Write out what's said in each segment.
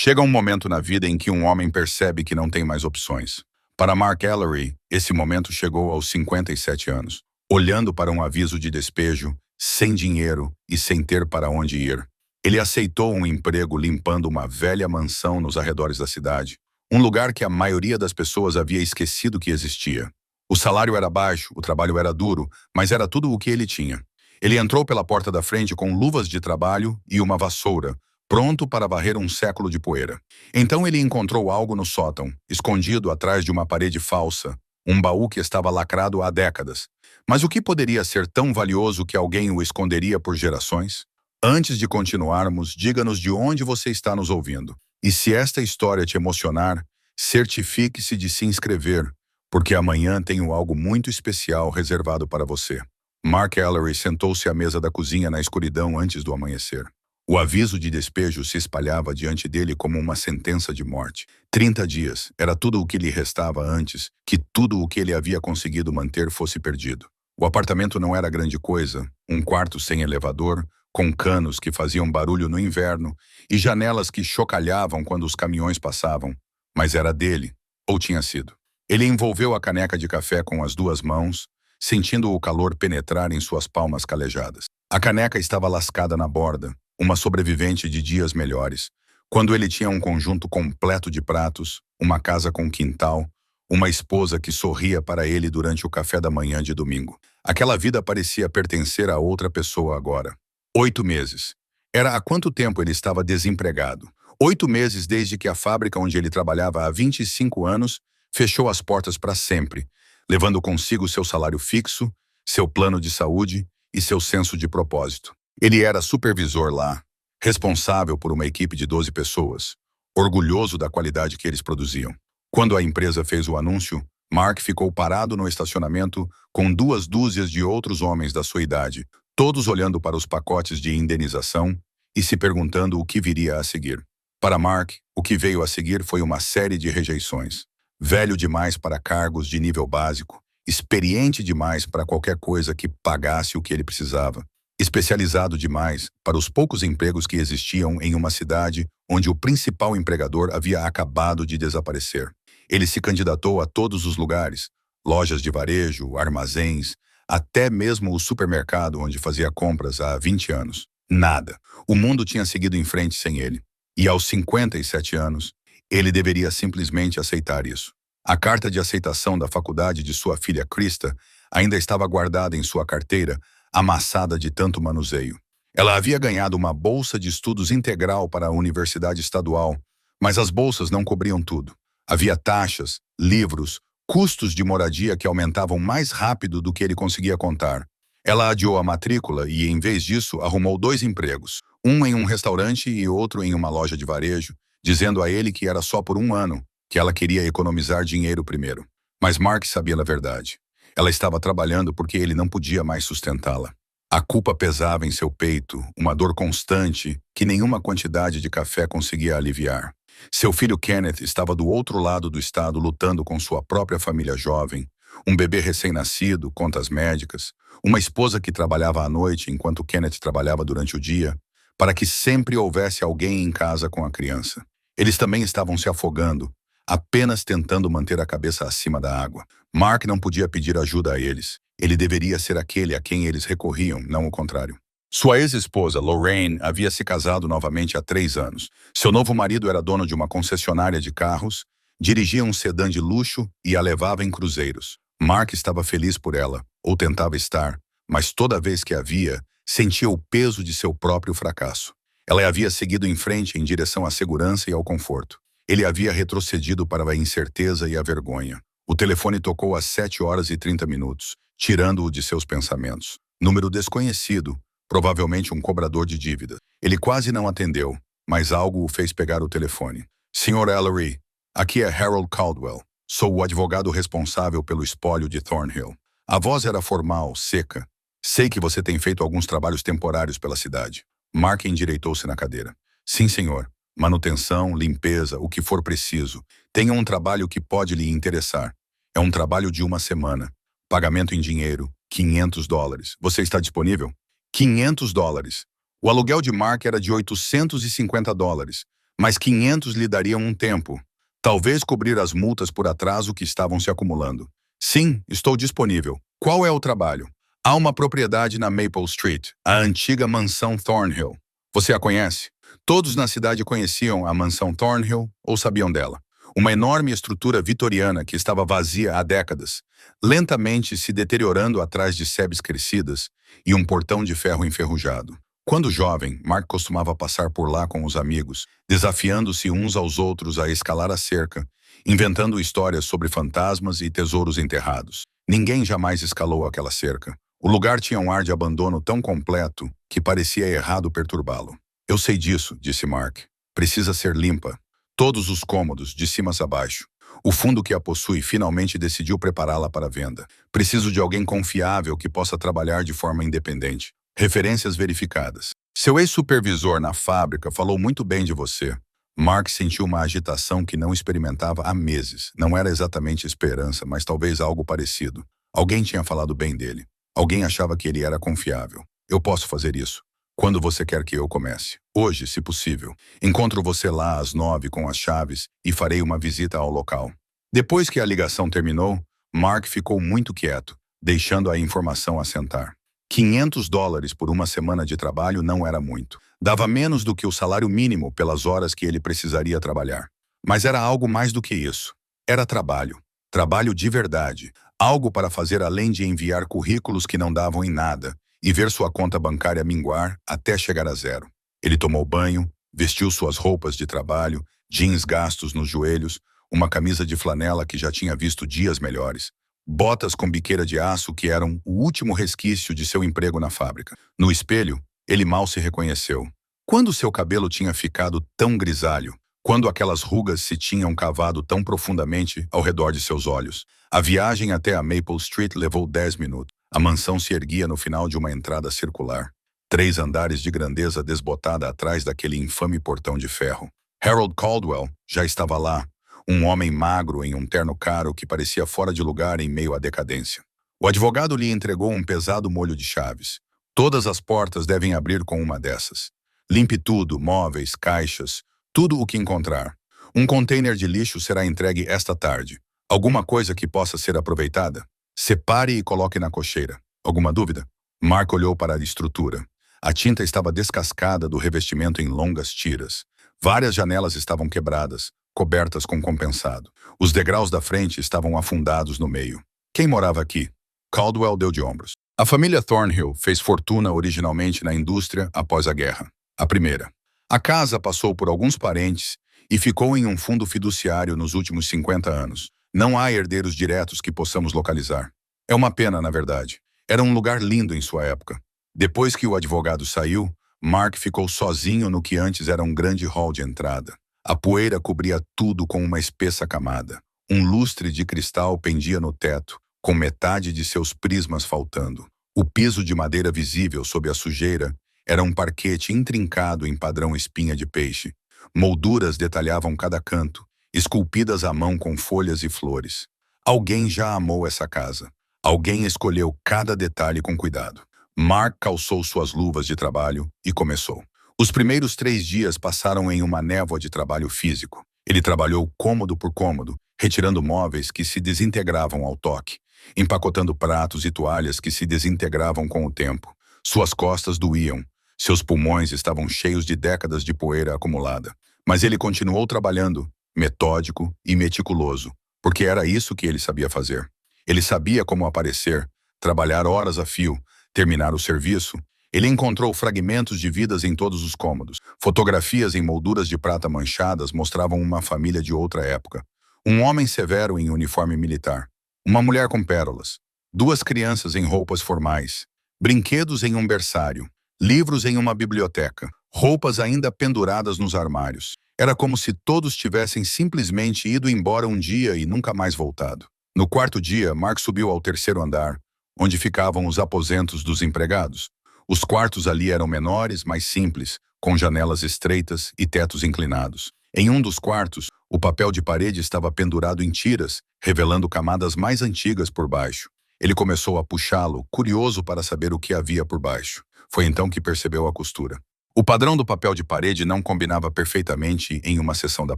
Chega um momento na vida em que um homem percebe que não tem mais opções. Para Mark Ellery, esse momento chegou aos 57 anos, olhando para um aviso de despejo, sem dinheiro e sem ter para onde ir. Ele aceitou um emprego limpando uma velha mansão nos arredores da cidade, um lugar que a maioria das pessoas havia esquecido que existia. O salário era baixo, o trabalho era duro, mas era tudo o que ele tinha. Ele entrou pela porta da frente com luvas de trabalho e uma vassoura, pronto para varrer um século de poeira. Então ele encontrou algo no sótão, escondido atrás de uma parede falsa, um baú que estava lacrado há décadas. Mas o que poderia ser tão valioso que alguém o esconderia por gerações? Antes de continuarmos, diga-nos de onde você está nos ouvindo. E se esta história te emocionar, certifique-se de se inscrever, porque amanhã tenho algo muito especial reservado para você. Mark Ellery sentou-se à mesa da cozinha na escuridão antes do amanhecer. O aviso de despejo se espalhava diante dele como uma sentença de morte. 30 dias, era tudo o que lhe restava antes que tudo o que ele havia conseguido manter fosse perdido. O apartamento não era grande coisa, um quarto sem elevador, com canos que faziam barulho no inverno e janelas que chocalhavam quando os caminhões passavam. Mas era dele, ou tinha sido. Ele envolveu a caneca de café com as duas mãos, sentindo o calor penetrar em suas palmas calejadas. A caneca estava lascada na borda, uma sobrevivente de dias melhores, quando ele tinha um conjunto completo de pratos, uma casa com quintal, uma esposa que sorria para ele durante o café da manhã de domingo. Aquela vida parecia pertencer a outra pessoa agora. 8 meses. Era há quanto tempo ele estava desempregado? 8 meses desde que a fábrica onde ele trabalhava há 25 anos fechou as portas para sempre, levando consigo seu salário fixo, seu plano de saúde e seu senso de propósito. Ele era supervisor lá, responsável por uma equipe de 12 pessoas, orgulhoso da qualidade que eles produziam. Quando a empresa fez o anúncio, Mark ficou parado no estacionamento com 2 dúzias de outros homens da sua idade, todos olhando para os pacotes de indenização e se perguntando o que viria a seguir. Para Mark, o que veio a seguir foi uma série de rejeições. Velho demais para cargos de nível básico, experiente demais para qualquer coisa que pagasse o que ele precisava, especializado demais para os poucos empregos que existiam em uma cidade onde o principal empregador havia acabado de desaparecer. Ele se candidatou a todos os lugares, lojas de varejo, armazéns, até mesmo o supermercado onde fazia compras há 20 anos. Nada. O mundo tinha seguido em frente sem ele. E aos 57 anos, ele deveria simplesmente aceitar isso. A carta de aceitação da faculdade de sua filha Krista ainda estava guardada em sua carteira, amassada de tanto manuseio. Ela havia ganhado uma bolsa de estudos integral para a Universidade Estadual, mas as bolsas não cobriam tudo. Havia taxas, livros, custos de moradia que aumentavam mais rápido do que ele conseguia contar. Ela adiou a matrícula e, em vez disso, arrumou 2 empregos, um em um restaurante e outro em uma loja de varejo, dizendo a ele que era só por 1 ano, que ela queria economizar dinheiro primeiro. Mas Mark sabia a verdade. Ela estava trabalhando porque ele não podia mais sustentá-la. A culpa pesava em seu peito, uma dor constante que nenhuma quantidade de café conseguia aliviar. Seu filho Kenneth estava do outro lado do estado lutando com sua própria família jovem, um bebê recém-nascido, contas médicas, uma esposa que trabalhava à noite enquanto Kenneth trabalhava durante o dia, para que sempre houvesse alguém em casa com a criança. Eles também estavam se afogando, apenas tentando manter a cabeça acima da água. Mark não podia pedir ajuda a eles. Ele deveria ser aquele a quem eles recorriam, não o contrário. Sua ex-esposa, Lorraine, havia se casado novamente há 3 anos. Seu novo marido era dono de uma concessionária de carros, dirigia um sedã de luxo e a levava em cruzeiros. Mark estava feliz por ela, ou tentava estar, mas toda vez que a via, sentia o peso de seu próprio fracasso. Ela havia seguido em frente em direção à segurança e ao conforto. Ele havia retrocedido para a incerteza e a vergonha. O telefone tocou às 7h30, tirando-o de seus pensamentos. Número desconhecido, provavelmente um cobrador de dívidas. Ele quase não atendeu, mas algo o fez pegar o telefone. Sr. Ellery, aqui é Harold Caldwell. Sou o advogado responsável pelo espólio de Thornhill. A voz era formal, seca. Sei que você tem feito alguns trabalhos temporários pela cidade. Mark endireitou-se na cadeira. Sim, senhor. Manutenção, limpeza, o que for preciso. Tenha um trabalho que pode lhe interessar. É um trabalho de 1 semana. Pagamento em dinheiro, $500. Você está disponível? $500. O aluguel de Mark era de $850, Mas 500 lhe dariam um tempo. Talvez cobrir as multas por atraso que estavam se acumulando. Sim, estou disponível. Qual é o trabalho? Há uma propriedade na Maple Street, a antiga mansão Thornhill. Você a conhece? Todos na cidade conheciam a mansão Thornhill ou sabiam dela. Uma enorme estrutura vitoriana que estava vazia há décadas, lentamente se deteriorando atrás de sebes crescidas e um portão de ferro enferrujado. Quando jovem, Mark costumava passar por lá com os amigos, desafiando-se uns aos outros a escalar a cerca, inventando histórias sobre fantasmas e tesouros enterrados. Ninguém jamais escalou aquela cerca. O lugar tinha um ar de abandono tão completo que parecia errado perturbá-lo. Eu sei disso, disse Mark. Precisa ser limpa. Todos os cômodos, de cima a baixo. O fundo que a possui finalmente decidiu prepará-la para venda. Preciso de alguém confiável que possa trabalhar de forma independente. Referências verificadas. Seu ex-supervisor na fábrica falou muito bem de você. Mark sentiu uma agitação que não experimentava há meses. Não era exatamente esperança, mas talvez algo parecido. Alguém tinha falado bem dele. Alguém achava que ele era confiável. Eu posso fazer isso. Quando você quer que eu comece? Hoje, se possível. Encontro você lá às 9 com as chaves e farei uma visita ao local. Depois que a ligação terminou, Mark ficou muito quieto, deixando a informação assentar. $500 por uma semana de trabalho não era muito. Dava menos do que o salário mínimo pelas horas que ele precisaria trabalhar. Mas era algo mais do que isso. Era trabalho. Trabalho de verdade. Algo para fazer além de enviar currículos que não davam em nada e ver sua conta bancária minguar até chegar a zero. Ele tomou banho, vestiu suas roupas de trabalho, jeans gastos nos joelhos, uma camisa de flanela que já tinha visto dias melhores, botas com biqueira de aço que eram o último resquício de seu emprego na fábrica. No espelho, ele mal se reconheceu. Quando seu cabelo tinha ficado tão grisalho? Quando aquelas rugas se tinham cavado tão profundamente ao redor de seus olhos? A viagem até a Maple Street levou 10 minutos. A mansão se erguia no final de uma entrada circular. 3 andares de grandeza desbotada atrás daquele infame portão de ferro. Harold Caldwell já estava lá, um homem magro em um terno caro que parecia fora de lugar em meio à decadência. O advogado lhe entregou um pesado molho de chaves. Todas as portas devem abrir com uma dessas. Limpe tudo, móveis, caixas, tudo o que encontrar. Um container de lixo será entregue esta tarde. Alguma coisa que possa ser aproveitada? Separe e coloque na cocheira. Alguma dúvida? Mark olhou para a estrutura. A tinta estava descascada do revestimento em longas tiras. Várias janelas estavam quebradas, cobertas com compensado. Os degraus da frente estavam afundados no meio. Quem morava aqui? Caldwell deu de ombros. A família Thornhill fez fortuna originalmente na indústria após a guerra. A primeira. A casa passou por alguns parentes e ficou em um fundo fiduciário nos últimos 50 anos. Não há herdeiros diretos que possamos localizar. É uma pena, na verdade. Era um lugar lindo em sua época. Depois que o advogado saiu, Mark ficou sozinho no que antes era um grande hall de entrada. A poeira cobria tudo com uma espessa camada. Um lustre de cristal pendia no teto, com metade de seus prismas faltando. O piso de madeira visível sob a sujeira era um parquete intrincado em padrão espinha de peixe. Molduras detalhavam cada canto, esculpidas à mão com folhas e flores. Alguém já amou essa casa. Alguém escolheu cada detalhe com cuidado. Mark calçou suas luvas de trabalho e começou. Os primeiros 3 dias passaram em uma névoa de trabalho físico. Ele trabalhou cômodo por cômodo, retirando móveis que se desintegravam ao toque, empacotando pratos e toalhas que se desintegravam com o tempo. Suas costas doíam. Seus pulmões estavam cheios de décadas de poeira acumulada. Mas ele continuou trabalhando, metódico e meticuloso, porque era isso que ele sabia fazer. Ele sabia como aparecer, trabalhar horas a fio, terminar o serviço. Ele encontrou fragmentos de vidas em todos os cômodos. Fotografias em molduras de prata manchadas mostravam uma família de outra época. Um homem severo em uniforme militar. Uma mulher com pérolas. 2 crianças em roupas formais. Brinquedos em um berçário. Livros em uma biblioteca. Roupas ainda penduradas nos armários. Era como se todos tivessem simplesmente ido embora um dia e nunca mais voltado. No 4º dia, Mark subiu ao 3º andar, onde ficavam os aposentos dos empregados. Os quartos ali eram menores, mais simples, com janelas estreitas e tetos inclinados. Em um dos quartos, o papel de parede estava pendurado em tiras, revelando camadas mais antigas por baixo. Ele começou a puxá-lo, curioso para saber o que havia por baixo. Foi então que percebeu a costura. O padrão do papel de parede não combinava perfeitamente em uma seção da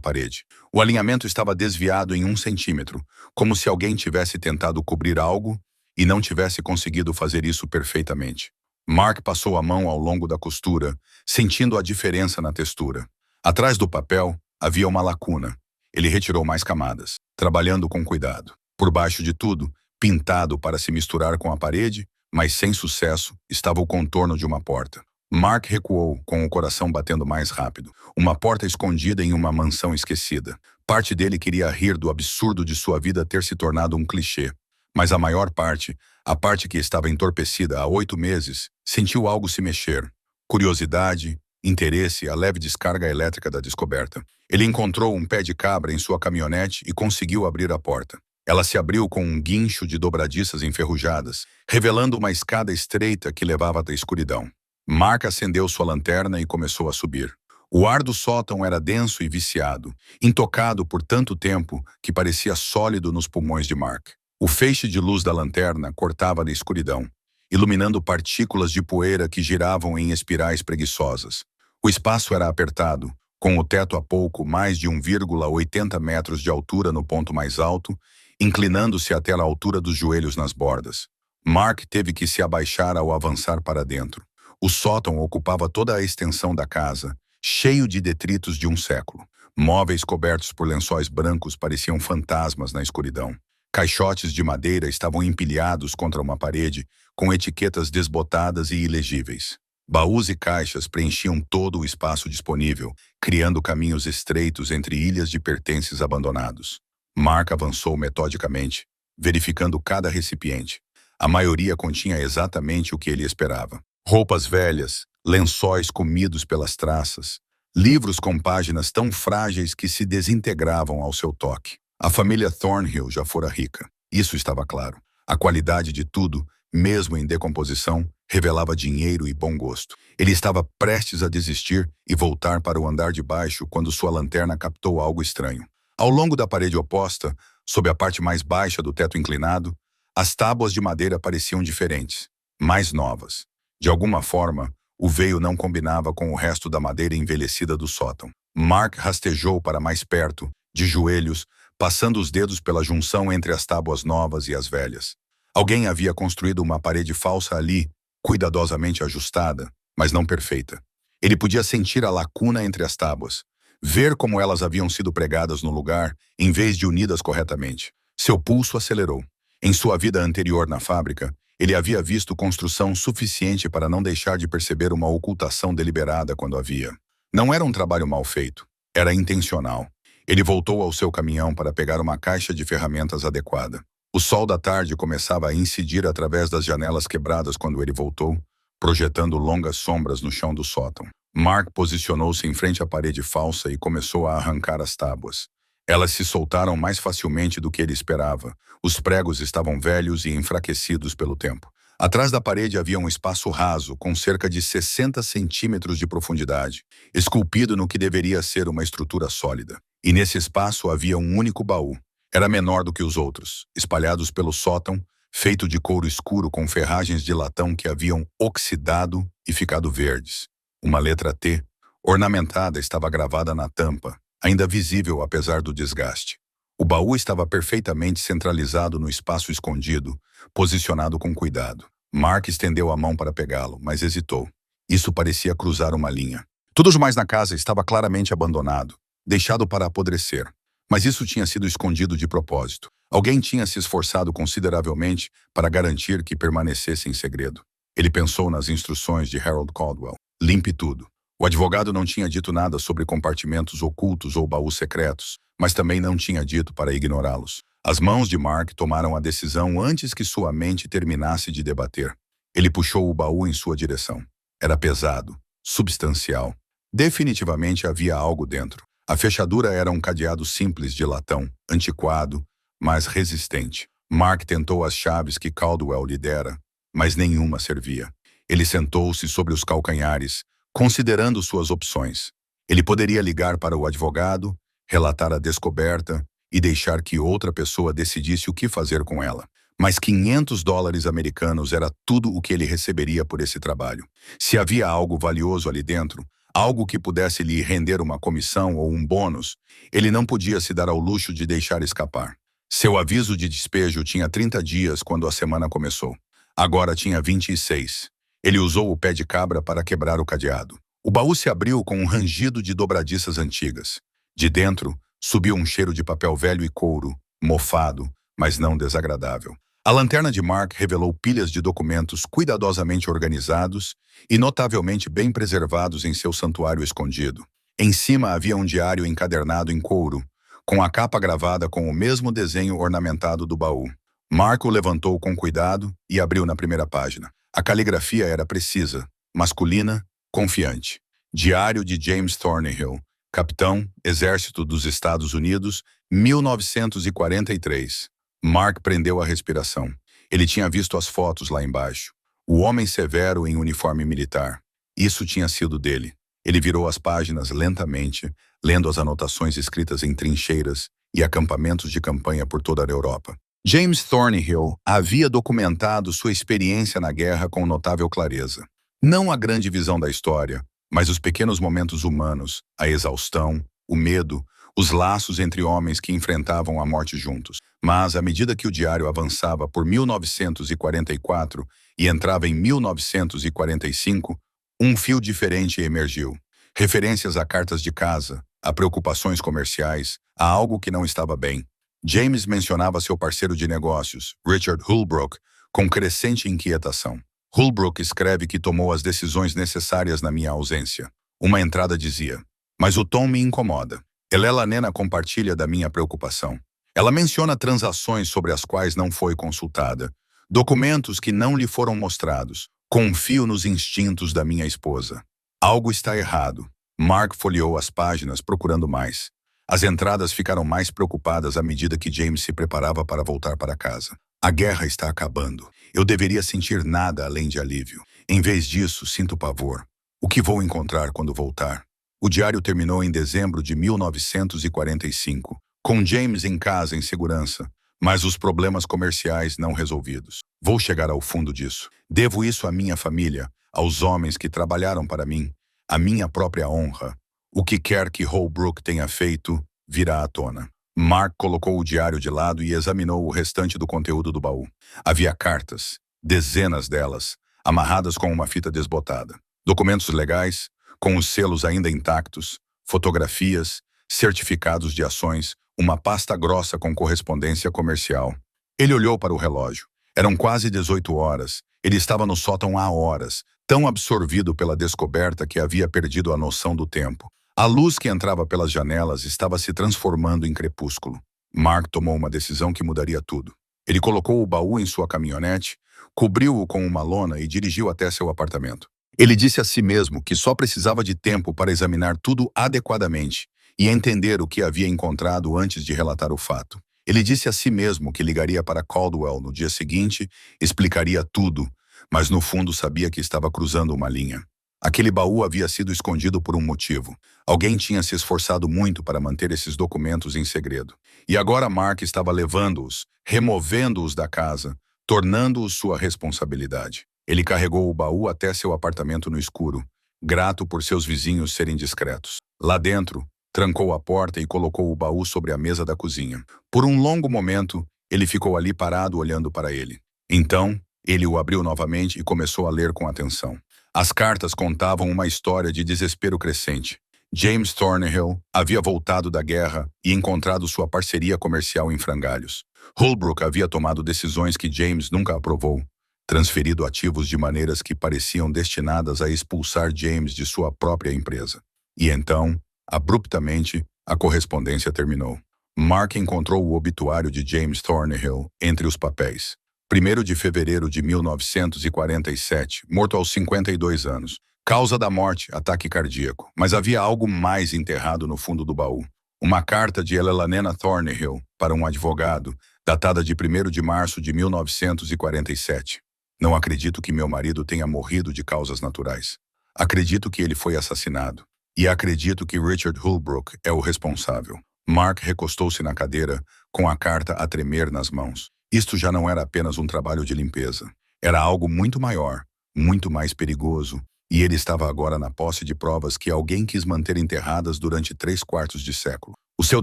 parede. O alinhamento estava desviado em 1 centímetro, como se alguém tivesse tentado cobrir algo e não tivesse conseguido fazer isso perfeitamente. Mark passou a mão ao longo da costura, sentindo a diferença na textura. Atrás do papel havia uma lacuna. Ele retirou mais camadas, trabalhando com cuidado. Por baixo de tudo, pintado para se misturar com a parede, mas sem sucesso, estava o contorno de uma porta. Mark recuou, com o coração batendo mais rápido. Uma porta escondida em uma mansão esquecida. Parte dele queria rir do absurdo de sua vida ter se tornado um clichê. Mas a maior parte, a parte que estava entorpecida há 8 meses, sentiu algo se mexer. Curiosidade, interesse, a leve descarga elétrica da descoberta. Ele encontrou um pé de cabra em sua caminhonete e conseguiu abrir a porta. Ela se abriu com um guincho de dobradiças enferrujadas, revelando uma escada estreita que levava da escuridão. Mark acendeu sua lanterna e começou a subir. O ar do sótão era denso e viciado, intocado por tanto tempo que parecia sólido nos pulmões de Mark. O feixe de luz da lanterna cortava na escuridão, iluminando partículas de poeira que giravam em espirais preguiçosas. O espaço era apertado, com o teto a pouco mais de 1,80 metros de altura no ponto mais alto, inclinando-se até a altura dos joelhos nas bordas. Mark teve que se abaixar ao avançar para dentro. O sótão ocupava toda a extensão da casa, cheio de detritos de um século. Móveis cobertos por lençóis brancos pareciam fantasmas na escuridão. Caixotes de madeira estavam empilhados contra uma parede, com etiquetas desbotadas e ilegíveis. Baús e caixas preenchiam todo o espaço disponível, criando caminhos estreitos entre ilhas de pertences abandonados. Mark avançou metodicamente, verificando cada recipiente. A maioria continha exatamente o que ele esperava. Roupas velhas, lençóis comidos pelas traças, livros com páginas tão frágeis que se desintegravam ao seu toque. A família Thornhill já fora rica. Isso estava claro. A qualidade de tudo, mesmo em decomposição, revelava dinheiro e bom gosto. Ele estava prestes a desistir e voltar para o andar de baixo quando sua lanterna captou algo estranho. Ao longo da parede oposta, sob a parte mais baixa do teto inclinado, as tábuas de madeira pareciam diferentes, mais novas. De alguma forma, o veio não combinava com o resto da madeira envelhecida do sótão. Mark rastejou para mais perto, de joelhos, passando os dedos pela junção entre as tábuas novas e as velhas. Alguém havia construído uma parede falsa ali, cuidadosamente ajustada, mas não perfeita. Ele podia sentir a lacuna entre as tábuas, ver como elas haviam sido pregadas no lugar, em vez de unidas corretamente. Seu pulso acelerou. Em sua vida anterior na fábrica, ele havia visto construção suficiente para não deixar de perceber uma ocultação deliberada quando havia. Não era um trabalho mal feito, era intencional. Ele voltou ao seu caminhão para pegar uma caixa de ferramentas adequada. O sol da tarde começava a incidir através das janelas quebradas quando ele voltou, projetando longas sombras no chão do sótão. Mark posicionou-se em frente à parede falsa e começou a arrancar as tábuas. Elas se soltaram mais facilmente do que ele esperava. Os pregos estavam velhos e enfraquecidos pelo tempo. Atrás da parede havia um espaço raso, com cerca de 60 centímetros de profundidade, esculpido no que deveria ser uma estrutura sólida. E nesse espaço havia um único baú. Era menor do que os outros, espalhados pelo sótão, feito de couro escuro com ferragens de latão que haviam oxidado e ficado verdes. Uma letra T, ornamentada, estava gravada na tampa, ainda visível apesar do desgaste. O baú estava perfeitamente centralizado no espaço escondido, posicionado com cuidado. Mark estendeu a mão para pegá-lo, mas hesitou. Isso parecia cruzar uma linha. Tudo mais na casa estava claramente abandonado, deixado para apodrecer. Mas isso tinha sido escondido de propósito. Alguém tinha se esforçado consideravelmente para garantir que permanecesse em segredo. Ele pensou nas instruções de Harold Caldwell. Limpe tudo. O advogado não tinha dito nada sobre compartimentos ocultos ou baús secretos, mas também não tinha dito para ignorá-los. As mãos de Mark tomaram a decisão antes que sua mente terminasse de debater. Ele puxou o baú em sua direção. Era pesado, substancial. Definitivamente havia algo dentro. A fechadura era um cadeado simples de latão, antiquado, mas resistente. Mark tentou as chaves que Caldwell lhe dera, mas nenhuma servia. Ele sentou-se sobre os calcanhares, considerando suas opções. Ele poderia ligar para o advogado, relatar a descoberta e deixar que outra pessoa decidisse o que fazer com ela. Mas 500 dólares americanos era tudo o que ele receberia por esse trabalho. Se havia algo valioso ali dentro, algo que pudesse lhe render uma comissão ou um bônus, ele não podia se dar ao luxo de deixar escapar. Seu aviso de despejo tinha 30 dias quando a semana começou. Agora tinha 26. Ele usou o pé de cabra para quebrar o cadeado. O baú se abriu com um rangido de dobradiças antigas. De dentro, subiu um cheiro de papel velho e couro, mofado, mas não desagradável. A lanterna de Mark revelou pilhas de documentos cuidadosamente organizados e notavelmente bem preservados em seu santuário escondido. Em cima havia um diário encadernado em couro, com a capa gravada com o mesmo desenho ornamentado do baú. Mark o levantou com cuidado e abriu na primeira página. A caligrafia era precisa, masculina, confiante. Diário de James Thornhill, Capitão, Exército dos Estados Unidos, 1943. Mark prendeu a respiração. Ele tinha visto as fotos lá embaixo. O homem severo em uniforme militar. Isso tinha sido dele. Ele virou as páginas lentamente, lendo as anotações escritas em trincheiras e acampamentos de campanha por toda a Europa. James Thornhill havia documentado sua experiência na guerra com notável clareza. Não a grande visão da história, mas os pequenos momentos humanos, a exaustão, o medo, os laços entre homens que enfrentavam a morte juntos. Mas, à medida que o diário avançava por 1944 e entrava em 1945, um fio diferente emergiu. Referências a cartas de casa, a preocupações comerciais, a algo que não estava bem. James mencionava seu parceiro de negócios, Richard Holbrook, com crescente inquietação. Holbrook escreve que tomou as decisões necessárias na minha ausência. Uma entrada dizia: mas o tom me incomoda. Elela compartilha da minha preocupação. Ela menciona transações sobre as quais não foi consultada, documentos que não lhe foram mostrados. Confio nos instintos da minha esposa. Algo está errado. Mark folheou as páginas procurando mais. As entradas ficaram mais preocupadas à medida que James se preparava para voltar para casa. A guerra está acabando. Eu deveria sentir nada além de alívio. Em vez disso, sinto pavor. O que vou encontrar quando voltar? O diário terminou em dezembro de 1945, com James em casa em segurança, mas os problemas comerciais não resolvidos. Vou chegar ao fundo disso. Devo isso à minha família, aos homens que trabalharam para mim, à minha própria honra. O que quer que Holbrook tenha feito, virá à tona. Mark colocou o diário de lado e examinou o restante do conteúdo do baú. Havia cartas, dezenas delas, amarradas com uma fita desbotada. Documentos legais, com os selos ainda intactos, fotografias, certificados de ações, uma pasta grossa com correspondência comercial. Ele olhou para o relógio. Eram quase 18 horas. Ele estava no sótão há horas, tão absorvido pela descoberta que havia perdido a noção do tempo. A luz que entrava pelas janelas estava se transformando em crepúsculo. Mark tomou uma decisão que mudaria tudo. Ele colocou o baú em sua caminhonete, cobriu-o com uma lona e dirigiu até seu apartamento. Ele disse a si mesmo que só precisava de tempo para examinar tudo adequadamente e entender o que havia encontrado antes de relatar o fato. Ele disse a si mesmo que ligaria para Caldwell no dia seguinte, explicaria tudo, mas no fundo sabia que estava cruzando uma linha. Aquele baú havia sido escondido por um motivo. Alguém tinha se esforçado muito para manter esses documentos em segredo. E agora Mark estava levando-os, removendo-os da casa, tornando-os sua responsabilidade. Ele carregou o baú até seu apartamento no escuro, grato por seus vizinhos serem discretos. Lá dentro, trancou a porta e colocou o baú sobre a mesa da cozinha. Por um longo momento, ele ficou ali parado olhando para ele. Então, ele o abriu novamente e começou a ler com atenção. As cartas contavam uma história de desespero crescente. James Thornhill havia voltado da guerra e encontrado sua parceria comercial em frangalhos. Holbrook havia tomado decisões que James nunca aprovou, transferido ativos de maneiras que pareciam destinadas a expulsar James de sua própria empresa. E então, abruptamente, a correspondência terminou. Mark encontrou o obituário de James Thornhill entre os papéis. 1º de fevereiro de 1947, morto aos 52 anos. Causa da morte, ataque cardíaco. Mas havia algo mais enterrado no fundo do baú. Uma carta de Elela Thornhill para um advogado, datada de 1º de março de 1947. Não acredito que meu marido tenha morrido de causas naturais. Acredito que ele foi assassinado. E acredito que Richard Holbrook é o responsável. Mark recostou-se na cadeira, com a carta a tremer nas mãos. Isto já não era apenas um trabalho de limpeza. Era algo muito maior, muito mais perigoso, e ele estava agora na posse de provas que alguém quis manter enterradas durante 3/4 de século. O seu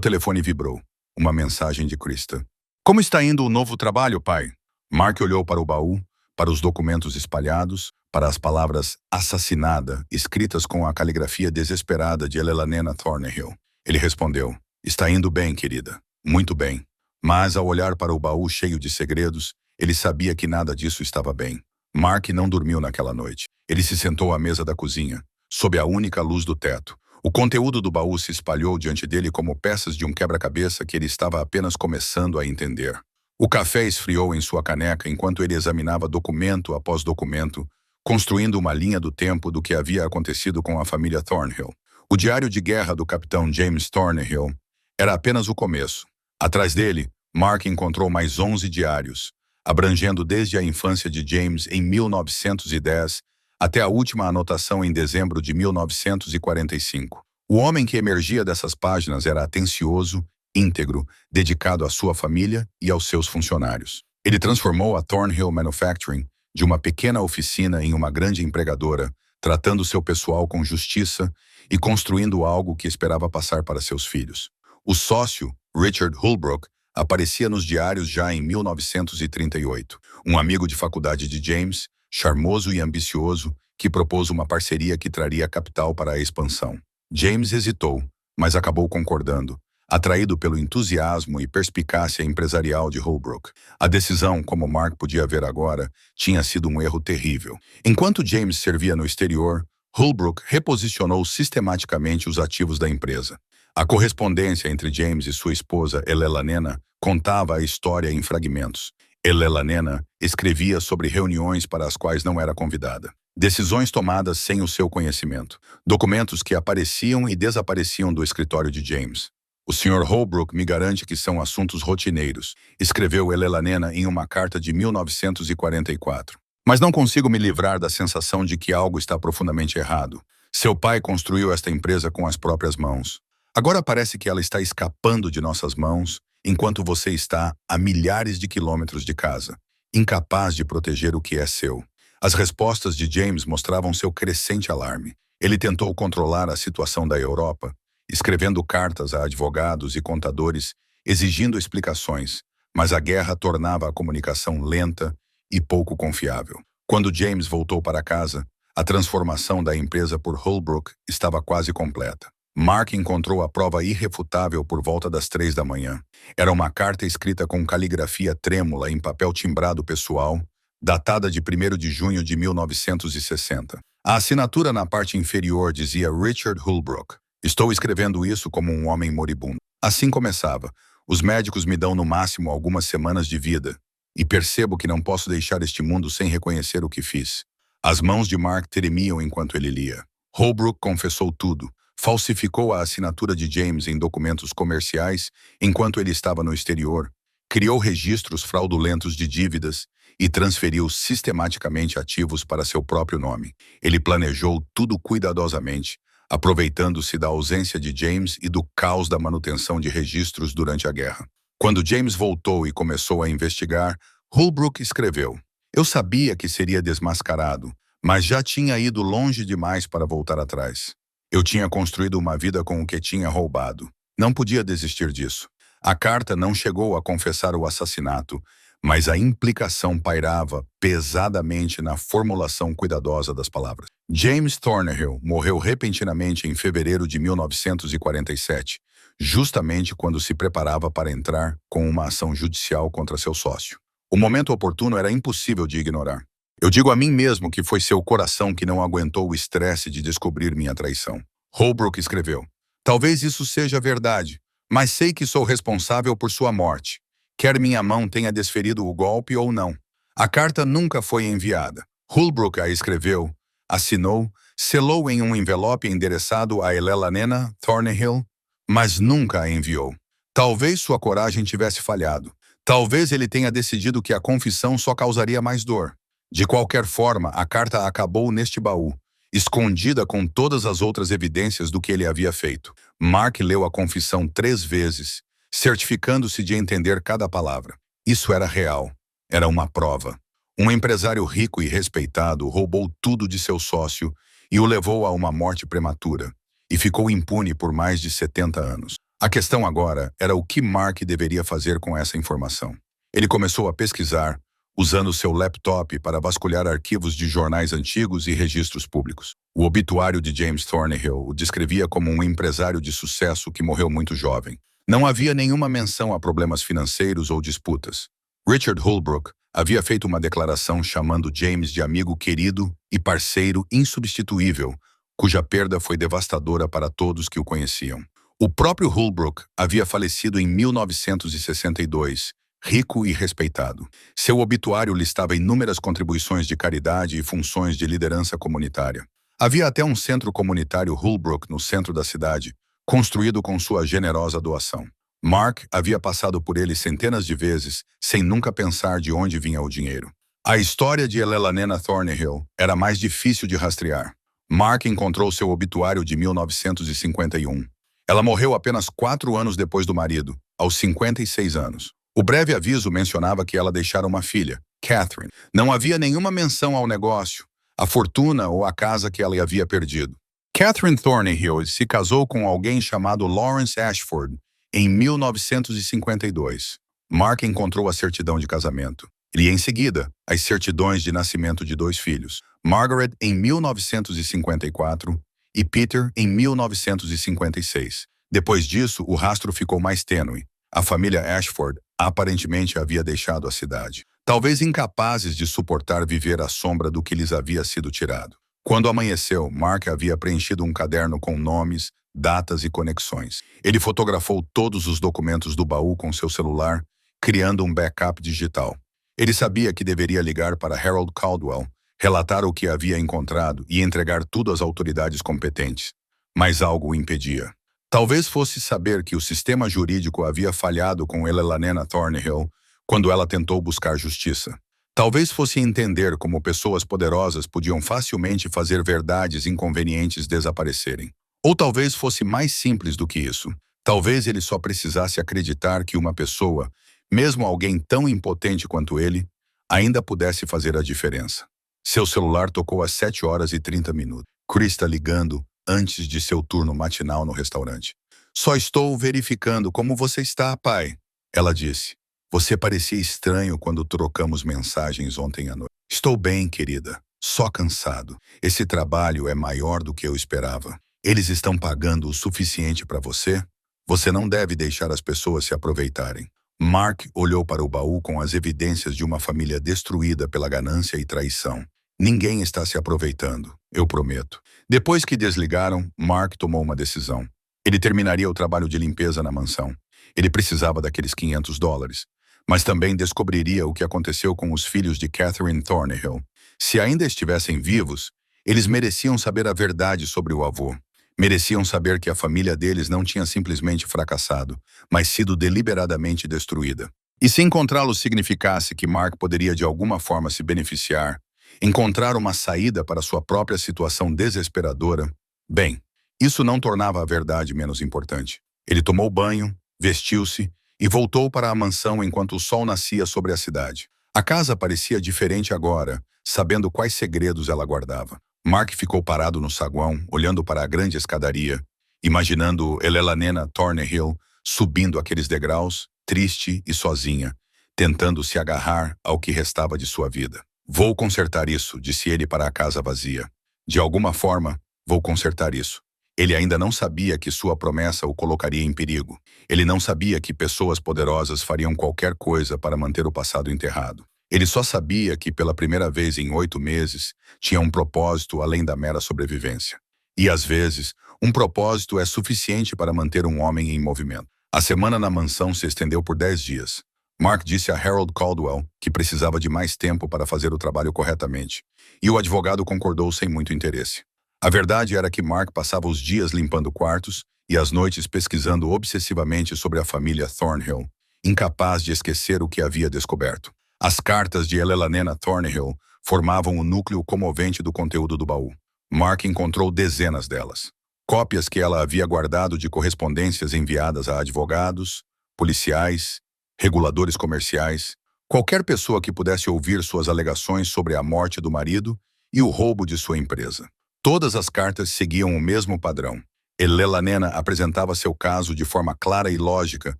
telefone vibrou. Uma mensagem de Krista. Como está indo o novo trabalho, pai? Mark olhou para o baú, para os documentos espalhados, para as palavras assassinada, escritas com a caligrafia desesperada de Elelana Thornhill. Ele respondeu, está indo bem, querida. Muito bem. Mas, ao olhar para o baú cheio de segredos, ele sabia que nada disso estava bem. Mark não dormiu naquela noite. Ele se sentou à mesa da cozinha, sob a única luz do teto. O conteúdo do baú se espalhou diante dele como peças de um quebra-cabeça que ele estava apenas começando a entender. O café esfriou em sua caneca enquanto ele examinava documento após documento, construindo uma linha do tempo do que havia acontecido com a família Thornhill. O diário de guerra do capitão James Thornhill era apenas o começo. Atrás dele, Mark encontrou mais 11 diários, abrangendo desde a infância de James em 1910 até a última anotação em dezembro de 1945. O homem que emergia dessas páginas era atencioso, íntegro, dedicado à sua família e aos seus funcionários. Ele transformou a Thornhill Manufacturing de uma pequena oficina em uma grande empregadora, tratando seu pessoal com justiça e construindo algo que esperava passar para seus filhos. O sócio, Richard Holbrook, aparecia nos diários já em 1938. Um amigo de faculdade de James, charmoso e ambicioso, que propôs uma parceria que traria capital para a expansão. James hesitou, mas acabou concordando, atraído pelo entusiasmo e perspicácia empresarial de Holbrook. A decisão, como Mark podia ver agora, tinha sido um erro terrível. Enquanto James servia no exterior, Holbrook reposicionou sistematicamente os ativos da empresa. A correspondência entre James e sua esposa, Elelana, contava a história em fragmentos. Elelana escrevia sobre reuniões para as quais não era convidada. Decisões tomadas sem o seu conhecimento. Documentos que apareciam e desapareciam do escritório de James. O Sr. Holbrook me garante que são assuntos rotineiros, escreveu Elelana em uma carta de 1944. Mas não consigo me livrar da sensação de que algo está profundamente errado. Seu pai construiu esta empresa com as próprias mãos. Agora parece que ela está escapando de nossas mãos, enquanto você está a milhares de quilômetros de casa, incapaz de proteger o que é seu. As respostas de James mostravam seu crescente alarme. Ele tentou controlar a situação da Europa, escrevendo cartas a advogados e contadores, exigindo explicações, mas a guerra tornava a comunicação lenta e pouco confiável. Quando James voltou para casa, a transformação da empresa por Holbrook estava quase completa. Mark encontrou a prova irrefutável por volta das 3 da manhã. Era uma carta escrita com caligrafia trêmula em papel timbrado pessoal, datada de 1º de junho de 1960. A assinatura na parte inferior dizia Richard Holbrook. Estou escrevendo isso como um homem moribundo. Assim começava. Os médicos me dão no máximo algumas semanas de vida, e percebo que não posso deixar este mundo sem reconhecer o que fiz. As mãos de Mark tremiam enquanto ele lia. Holbrook confessou tudo. Falsificou a assinatura de James em documentos comerciais enquanto ele estava no exterior, criou registros fraudulentos de dívidas e transferiu sistematicamente ativos para seu próprio nome. Ele planejou tudo cuidadosamente, aproveitando-se da ausência de James e do caos da manutenção de registros durante a guerra. Quando James voltou e começou a investigar, Holbrook escreveu: Eu sabia que seria desmascarado, mas já tinha ido longe demais para voltar atrás. Eu tinha construído uma vida com o que tinha roubado. Não podia desistir disso. A carta não chegou a confessar o assassinato, mas a implicação pairava pesadamente na formulação cuidadosa das palavras. James Thornhill morreu repentinamente em fevereiro de 1947, justamente quando se preparava para entrar com uma ação judicial contra seu sócio. O momento oportuno era impossível de ignorar. Eu digo a mim mesmo que foi seu coração que não aguentou o estresse de descobrir minha traição. Holbrook escreveu: Talvez isso seja verdade, mas sei que sou responsável por sua morte, quer minha mão tenha desferido o golpe ou não. A carta nunca foi enviada. Holbrook a escreveu, assinou, selou em um envelope endereçado a Elelana Thornhill, mas nunca a enviou. Talvez sua coragem tivesse falhado. Talvez ele tenha decidido que a confissão só causaria mais dor. De qualquer forma, a carta acabou neste baú, escondida com todas as outras evidências do que ele havia feito. Mark leu a confissão 3 vezes, certificando-se de entender cada palavra. Isso era real. Era uma prova. Um empresário rico e respeitado roubou tudo de seu sócio e o levou a uma morte prematura, e ficou impune por mais de 70 anos. A questão agora era o que Mark deveria fazer com essa informação. Ele começou a pesquisar, usando seu laptop para vasculhar arquivos de jornais antigos e registros públicos. O obituário de James Thornhill o descrevia como um empresário de sucesso que morreu muito jovem. Não havia nenhuma menção a problemas financeiros ou disputas. Richard Holbrook havia feito uma declaração chamando James de amigo querido e parceiro insubstituível, cuja perda foi devastadora para todos que o conheciam. O próprio Holbrook havia falecido em 1962, rico e respeitado. Seu obituário listava inúmeras contribuições de caridade e funções de liderança comunitária. Havia até um centro comunitário Holbrook no centro da cidade, construído com sua generosa doação. Mark havia passado por ele centenas de vezes, sem nunca pensar de onde vinha o dinheiro. A história de Elellanena Thornhill era mais difícil de rastrear. Mark encontrou seu obituário de 1951. Ela morreu apenas 4 anos depois do marido, aos 56 anos. O breve aviso mencionava que ela deixara uma filha, Catherine. Não havia nenhuma menção ao negócio, à fortuna ou à casa que ela havia perdido. Catherine Thornhill se casou com alguém chamado Lawrence Ashford em 1952. Mark encontrou a certidão de casamento e, em seguida, as certidões de nascimento de 2 filhos, Margaret em 1954 e Peter em 1956. Depois disso, o rastro ficou mais tênue. A família Ashford aparentemente havia deixado a cidade, talvez incapazes de suportar viver à sombra do que lhes havia sido tirado. Quando amanheceu, Mark havia preenchido um caderno com nomes, datas e conexões. Ele fotografou todos os documentos do baú com seu celular, criando um backup digital. Ele sabia que deveria ligar para Harold Caldwell, relatar o que havia encontrado e entregar tudo às autoridades competentes. Mas algo o impedia. Talvez fosse saber que o sistema jurídico havia falhado com Elellanena Thornhill quando ela tentou buscar justiça. Talvez fosse entender como pessoas poderosas podiam facilmente fazer verdades inconvenientes desaparecerem. Ou talvez fosse mais simples do que isso. Talvez ele só precisasse acreditar que uma pessoa, mesmo alguém tão impotente quanto ele, ainda pudesse fazer a diferença. Seu celular tocou às 7h30. Chris está ligando antes de seu turno matinal no restaurante. Só estou verificando como você está, pai, ela disse. Você parecia estranho quando trocamos mensagens ontem à noite. Estou bem, querida. Só cansado. Esse trabalho é maior do que eu esperava. Eles estão pagando o suficiente para você? Você não deve deixar as pessoas se aproveitarem. Mark olhou para o baú com as evidências de uma família destruída pela ganância e traição. Ninguém está se aproveitando, eu prometo. Depois que desligaram, Mark tomou uma decisão. Ele terminaria o trabalho de limpeza na mansão. Ele precisava daqueles $500. Mas também descobriria o que aconteceu com os filhos de Catherine Thornhill. Se ainda estivessem vivos, eles mereciam saber a verdade sobre o avô. Mereciam saber que a família deles não tinha simplesmente fracassado, mas sido deliberadamente destruída. E se encontrá-lo significasse que Mark poderia de alguma forma se beneficiar, encontrar uma saída para sua própria situação desesperadora, bem, isso não tornava a verdade menos importante. Ele tomou banho, vestiu-se e voltou para a mansão enquanto o sol nascia sobre a cidade. A casa parecia diferente agora, sabendo quais segredos ela guardava. Mark ficou parado no saguão, olhando para a grande escadaria, imaginando Elellanena Thornhill subindo aqueles degraus, triste e sozinha, tentando se agarrar ao que restava de sua vida. Vou consertar isso, disse ele para a casa vazia. De alguma forma, vou consertar isso. Ele ainda não sabia que sua promessa o colocaria em perigo. Ele não sabia que pessoas poderosas fariam qualquer coisa para manter o passado enterrado. Ele só sabia que, pela primeira vez em 8 meses, tinha um propósito além da mera sobrevivência. E, às vezes, um propósito é suficiente para manter um homem em movimento. A semana na mansão se estendeu por 10 dias. Mark disse a Harold Caldwell que precisava de mais tempo para fazer o trabalho corretamente, e o advogado concordou sem muito interesse. A verdade era que Mark passava os dias limpando quartos e as noites pesquisando obsessivamente sobre a família Thornhill, incapaz de esquecer o que havia descoberto. As cartas de Elellanena Thornhill formavam o núcleo comovente do conteúdo do baú. Mark encontrou dezenas delas. Cópias que ela havia guardado de correspondências enviadas a advogados, policiais reguladores comerciais, qualquer pessoa que pudesse ouvir suas alegações sobre a morte do marido e o roubo de sua empresa. Todas as cartas seguiam o mesmo padrão. Elelanena apresentava seu caso de forma clara e lógica,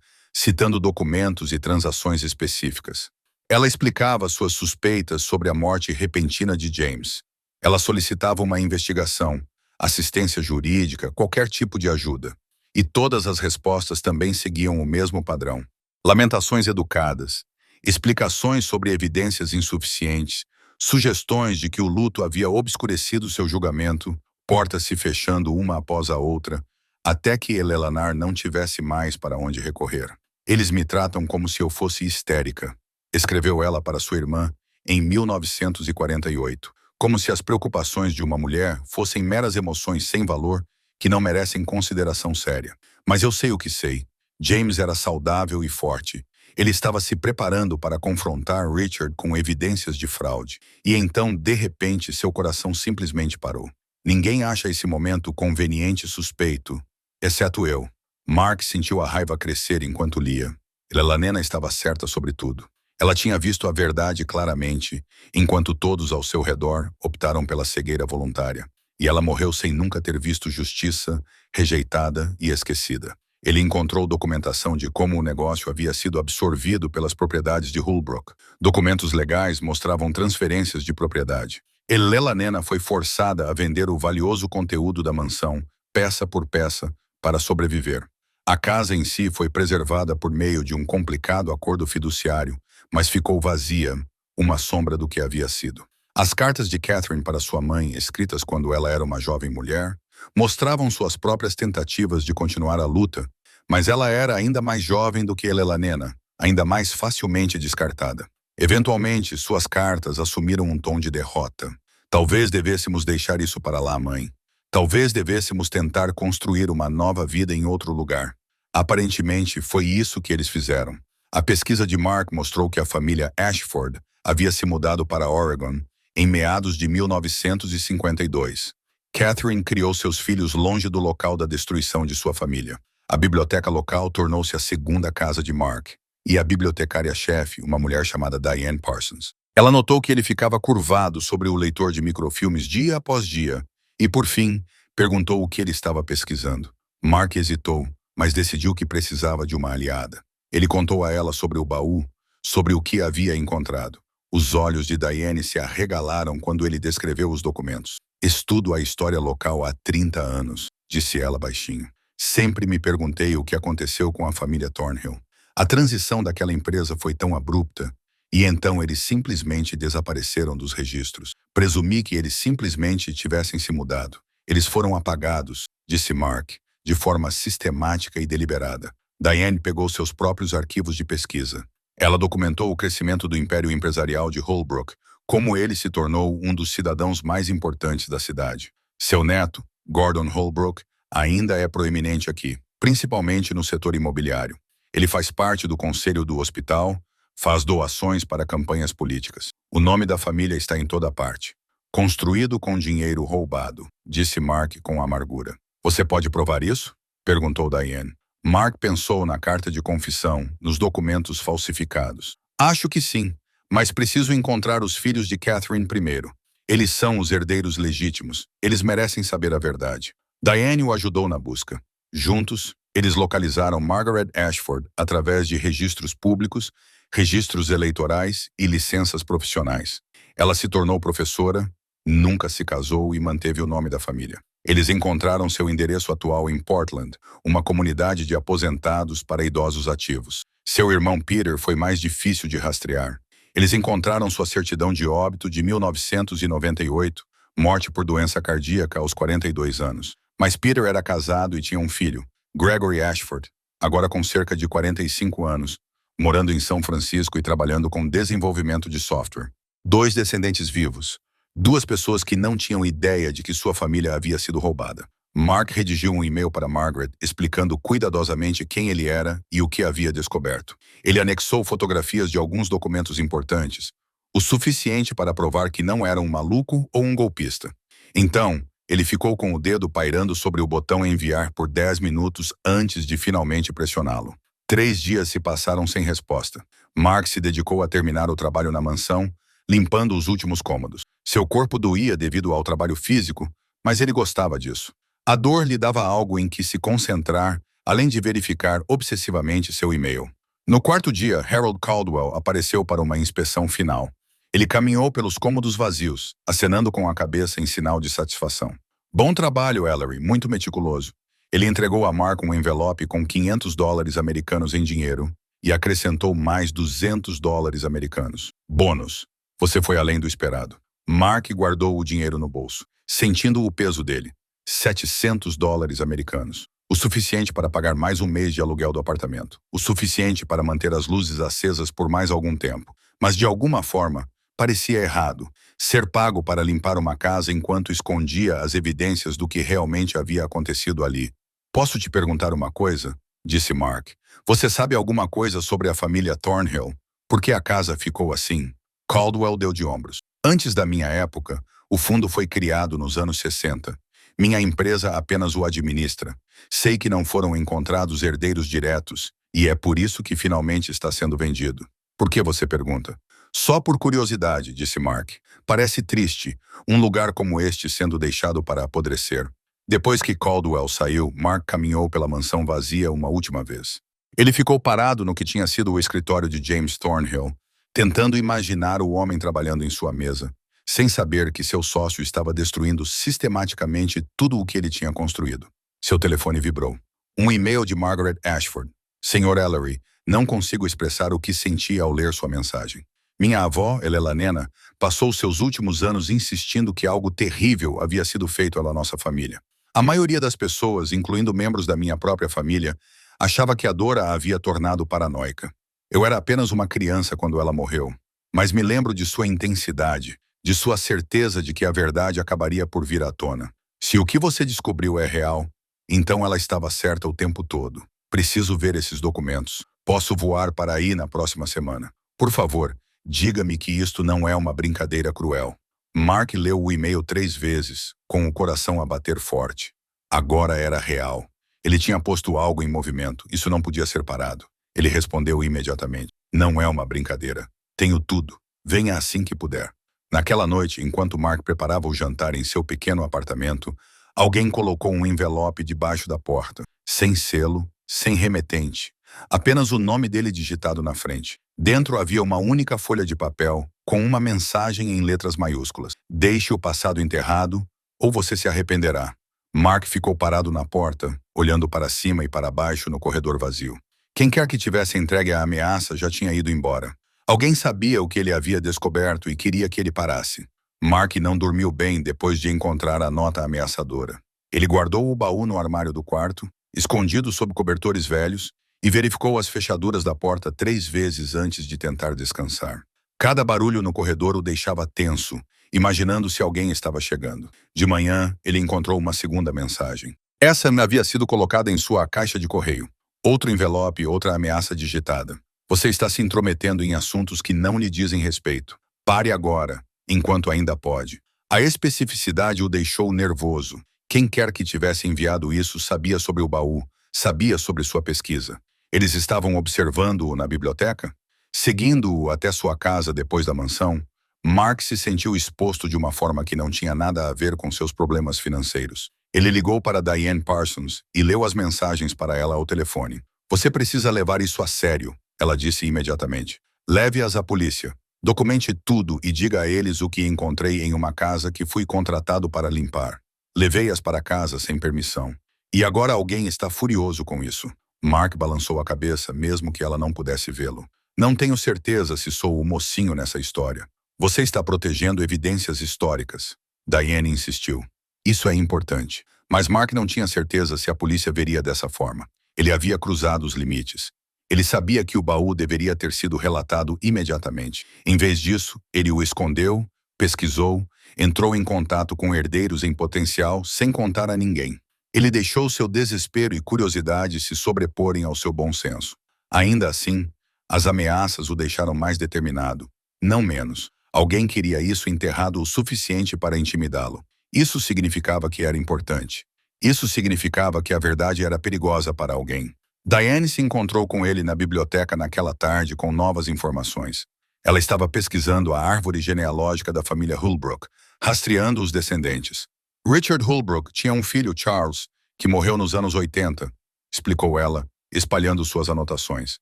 citando documentos e transações específicas. Ela explicava suas suspeitas sobre a morte repentina de James. Ela solicitava uma investigação, assistência jurídica, qualquer tipo de ajuda. E todas as respostas também seguiam o mesmo padrão. Lamentações educadas, explicações sobre evidências insuficientes, sugestões de que o luto havia obscurecido seu julgamento, portas se fechando uma após a outra, até que Eleanor não tivesse mais para onde recorrer. Eles me tratam como se eu fosse histérica, escreveu ela para sua irmã em 1948, como se as preocupações de uma mulher fossem meras emoções sem valor que não merecem consideração séria. Mas eu sei o que sei. James era saudável e forte. Ele estava se preparando para confrontar Richard com evidências de fraude. E então, de repente, seu coração simplesmente parou. Ninguém acha esse momento conveniente e suspeito, exceto eu. Mark sentiu a raiva crescer enquanto lia. Eleanor estava certa sobre tudo. Ela tinha visto a verdade claramente, enquanto todos ao seu redor optaram pela cegueira voluntária. E ela morreu sem nunca ter visto justiça, rejeitada e esquecida. Ele encontrou documentação de como o negócio havia sido absorvido pelas propriedades de Holbrook. Documentos legais mostravam transferências de propriedade. Eleanor foi forçada a vender o valioso conteúdo da mansão, peça por peça, para sobreviver. A casa em si foi preservada por meio de um complicado acordo fiduciário, mas ficou vazia, uma sombra do que havia sido. As cartas de Catherine para sua mãe, escritas quando ela era uma jovem mulher, mostravam suas próprias tentativas de continuar a luta, mas ela era ainda mais jovem do que Eleanor, ainda mais facilmente descartada. Eventualmente, suas cartas assumiram um tom de derrota. Talvez devêssemos deixar isso para lá, mãe. Talvez devêssemos tentar construir uma nova vida em outro lugar. Aparentemente, foi isso que eles fizeram. A pesquisa de Mark mostrou que a família Ashford havia se mudado para Oregon em meados de 1952. Catherine criou seus filhos longe do local da destruição de sua família. A biblioteca local tornou-se a segunda casa de Mark, e a bibliotecária-chefe, uma mulher chamada Diane Parsons. Ela notou que ele ficava curvado sobre o leitor de microfilmes dia após dia, e, por fim, perguntou o que ele estava pesquisando. Mark hesitou, mas decidiu que precisava de uma aliada. Ele contou a ela sobre o baú, sobre o que havia encontrado. Os olhos de Diane se arregalaram quando ele descreveu os documentos. Estudo a história local há 30 anos, disse ela baixinho. Sempre me perguntei o que aconteceu com a família Thornhill. A transição daquela empresa foi tão abrupta, e então eles simplesmente desapareceram dos registros. Presumi que eles simplesmente tivessem se mudado. Eles foram apagados, disse Mark, de forma sistemática e deliberada. Diane pegou seus próprios arquivos de pesquisa. Ela documentou o crescimento do império empresarial de Holbrook, como ele se tornou um dos cidadãos mais importantes da cidade. Seu neto, Gordon Holbrook, ainda é proeminente aqui, principalmente no setor imobiliário. Ele faz parte do conselho do hospital, faz doações para campanhas políticas. O nome da família está em toda parte. Construído com dinheiro roubado, disse Mark com amargura. Você pode provar isso? Perguntou Diane. Mark pensou na carta de confissão, nos documentos falsificados. Acho que sim, mas preciso encontrar os filhos de Catherine primeiro. Eles são os herdeiros legítimos. Eles merecem saber a verdade. Diane o ajudou na busca. Juntos, eles localizaram Margaret Ashford através de registros públicos, registros eleitorais e licenças profissionais. Ela se tornou professora, nunca se casou e manteve o nome da família. Eles encontraram seu endereço atual em Portland, uma comunidade de aposentados para idosos ativos. Seu irmão Peter foi mais difícil de rastrear. Eles encontraram sua certidão de óbito de 1998, morte por doença cardíaca aos 42 anos. Mas Peter era casado e tinha um filho, Gregory Ashford, agora com cerca de 45 anos, morando em São Francisco e trabalhando com desenvolvimento de software. 2 descendentes vivos. 2 pessoas que não tinham ideia de que sua família havia sido roubada. Mark redigiu um e-mail para Margaret explicando cuidadosamente quem ele era e o que havia descoberto. Ele anexou fotografias de alguns documentos importantes, o suficiente para provar que não era um maluco ou um golpista. Então, ele ficou com o dedo pairando sobre o botão enviar por 10 minutos antes de finalmente pressioná-lo. 3 dias se passaram sem resposta. Mark se dedicou a terminar o trabalho na mansão, limpando os últimos cômodos. Seu corpo doía devido ao trabalho físico, mas ele gostava disso. A dor lhe dava algo em que se concentrar, além de verificar obsessivamente seu e-mail. No quarto dia, Harold Caldwell apareceu para uma inspeção final. Ele caminhou pelos cômodos vazios, acenando com a cabeça em sinal de satisfação. Bom trabalho, Ellery, muito meticuloso. Ele entregou a Mark um envelope com $500 americanos em dinheiro e acrescentou mais $200 americanos. Bônus. Você foi além do esperado. Mark guardou o dinheiro no bolso, sentindo o peso dele. $700 americanos. O suficiente para pagar mais um mês de aluguel do apartamento. O suficiente para manter as luzes acesas por mais algum tempo. Mas de alguma forma, parecia errado. Ser pago para limpar uma casa enquanto escondia as evidências do que realmente havia acontecido ali. Posso te perguntar uma coisa? Disse Mark. Você sabe alguma coisa sobre a família Thornhill? Por que a casa ficou assim? Caldwell deu de ombros. Antes da minha época, o fundo foi criado nos anos 60. Minha empresa apenas o administra. Sei que não foram encontrados herdeiros diretos, e é por isso que finalmente está sendo vendido. Por que você pergunta? Só por curiosidade, disse Mark. Parece triste, um lugar como este sendo deixado para apodrecer. Depois que Caldwell saiu, Mark caminhou pela mansão vazia uma última vez. Ele ficou parado no que tinha sido o escritório de James Thornhill, tentando imaginar o homem trabalhando em sua mesa, sem saber que seu sócio estava destruindo sistematicamente tudo o que ele tinha construído. Seu telefone vibrou. Um e-mail de Margaret Ashford. Senhor Ellery, não consigo expressar o que senti ao ler sua mensagem. Minha avó, Elenena, passou seus últimos anos insistindo que algo terrível havia sido feito à nossa família. A maioria das pessoas, incluindo membros da minha própria família, achava que a dor a havia tornado paranoica. Eu era apenas uma criança quando ela morreu, mas me lembro de sua intensidade, de sua certeza de que a verdade acabaria por vir à tona. Se o que você descobriu é real, então ela estava certa o tempo todo. Preciso ver esses documentos. Posso voar para aí na próxima semana. Por favor, diga-me que isto não é uma brincadeira cruel. Mark leu o e-mail 3 vezes, com o coração a bater forte. Agora era real. Ele tinha posto algo em movimento. Isso não podia ser parado. Ele respondeu imediatamente. Não é uma brincadeira. Tenho tudo. Venha assim que puder. Naquela noite, enquanto Mark preparava o jantar em seu pequeno apartamento, alguém colocou um envelope debaixo da porta. Sem selo, sem remetente. Apenas o nome dele digitado na frente. Dentro havia uma única folha de papel, com uma mensagem em letras maiúsculas. Deixe o passado enterrado, ou você se arrependerá. Mark ficou parado na porta, olhando para cima e para baixo no corredor vazio. Quem quer que tivesse entregue a ameaça já tinha ido embora. Alguém sabia o que ele havia descoberto e queria que ele parasse. Mark não dormiu bem depois de encontrar a nota ameaçadora. Ele guardou o baú no armário do quarto, escondido sob cobertores velhos, e verificou as fechaduras da porta 3 vezes antes de tentar descansar. Cada barulho no corredor o deixava tenso, imaginando se alguém estava chegando. De manhã, ele encontrou uma segunda mensagem. Essa havia sido colocada em sua caixa de correio. Outro envelope e outra ameaça digitada. Você está se intrometendo em assuntos que não lhe dizem respeito. Pare agora, enquanto ainda pode. A especificidade o deixou nervoso. Quem quer que tivesse enviado isso sabia sobre o baú, sabia sobre sua pesquisa. Eles estavam observando-o na biblioteca? Seguindo-o até sua casa depois da mansão, Mark se sentiu exposto de uma forma que não tinha nada a ver com seus problemas financeiros. Ele ligou para Diane Parsons e leu as mensagens para ela ao telefone. Você precisa levar isso a sério, ela disse imediatamente. Leve-as à polícia. Documente tudo e diga a eles o que encontrei em uma casa que fui contratado para limpar. Levei-as para casa sem permissão. E agora alguém está furioso com isso. Mark balançou a cabeça, mesmo que ela não pudesse vê-lo. Não tenho certeza se sou o mocinho nessa história. Você está protegendo evidências históricas. Diane insistiu. Isso é importante. Mas Mark não tinha certeza se a polícia veria dessa forma. Ele havia cruzado os limites. Ele sabia que o baú deveria ter sido relatado imediatamente. Em vez disso, ele o escondeu, pesquisou, entrou em contato com herdeiros em potencial sem contar a ninguém. Ele deixou seu desespero e curiosidade se sobreporem ao seu bom senso. Ainda assim, as ameaças o deixaram mais determinado. Não menos. Alguém queria isso enterrado o suficiente para intimidá-lo. Isso significava que era importante. Isso significava que a verdade era perigosa para alguém. Diane se encontrou com ele na biblioteca naquela tarde com novas informações. Ela estava pesquisando a árvore genealógica da família Holbrook, rastreando os descendentes. Richard Holbrook tinha um filho, Charles, que morreu nos anos 80, explicou ela, espalhando suas anotações.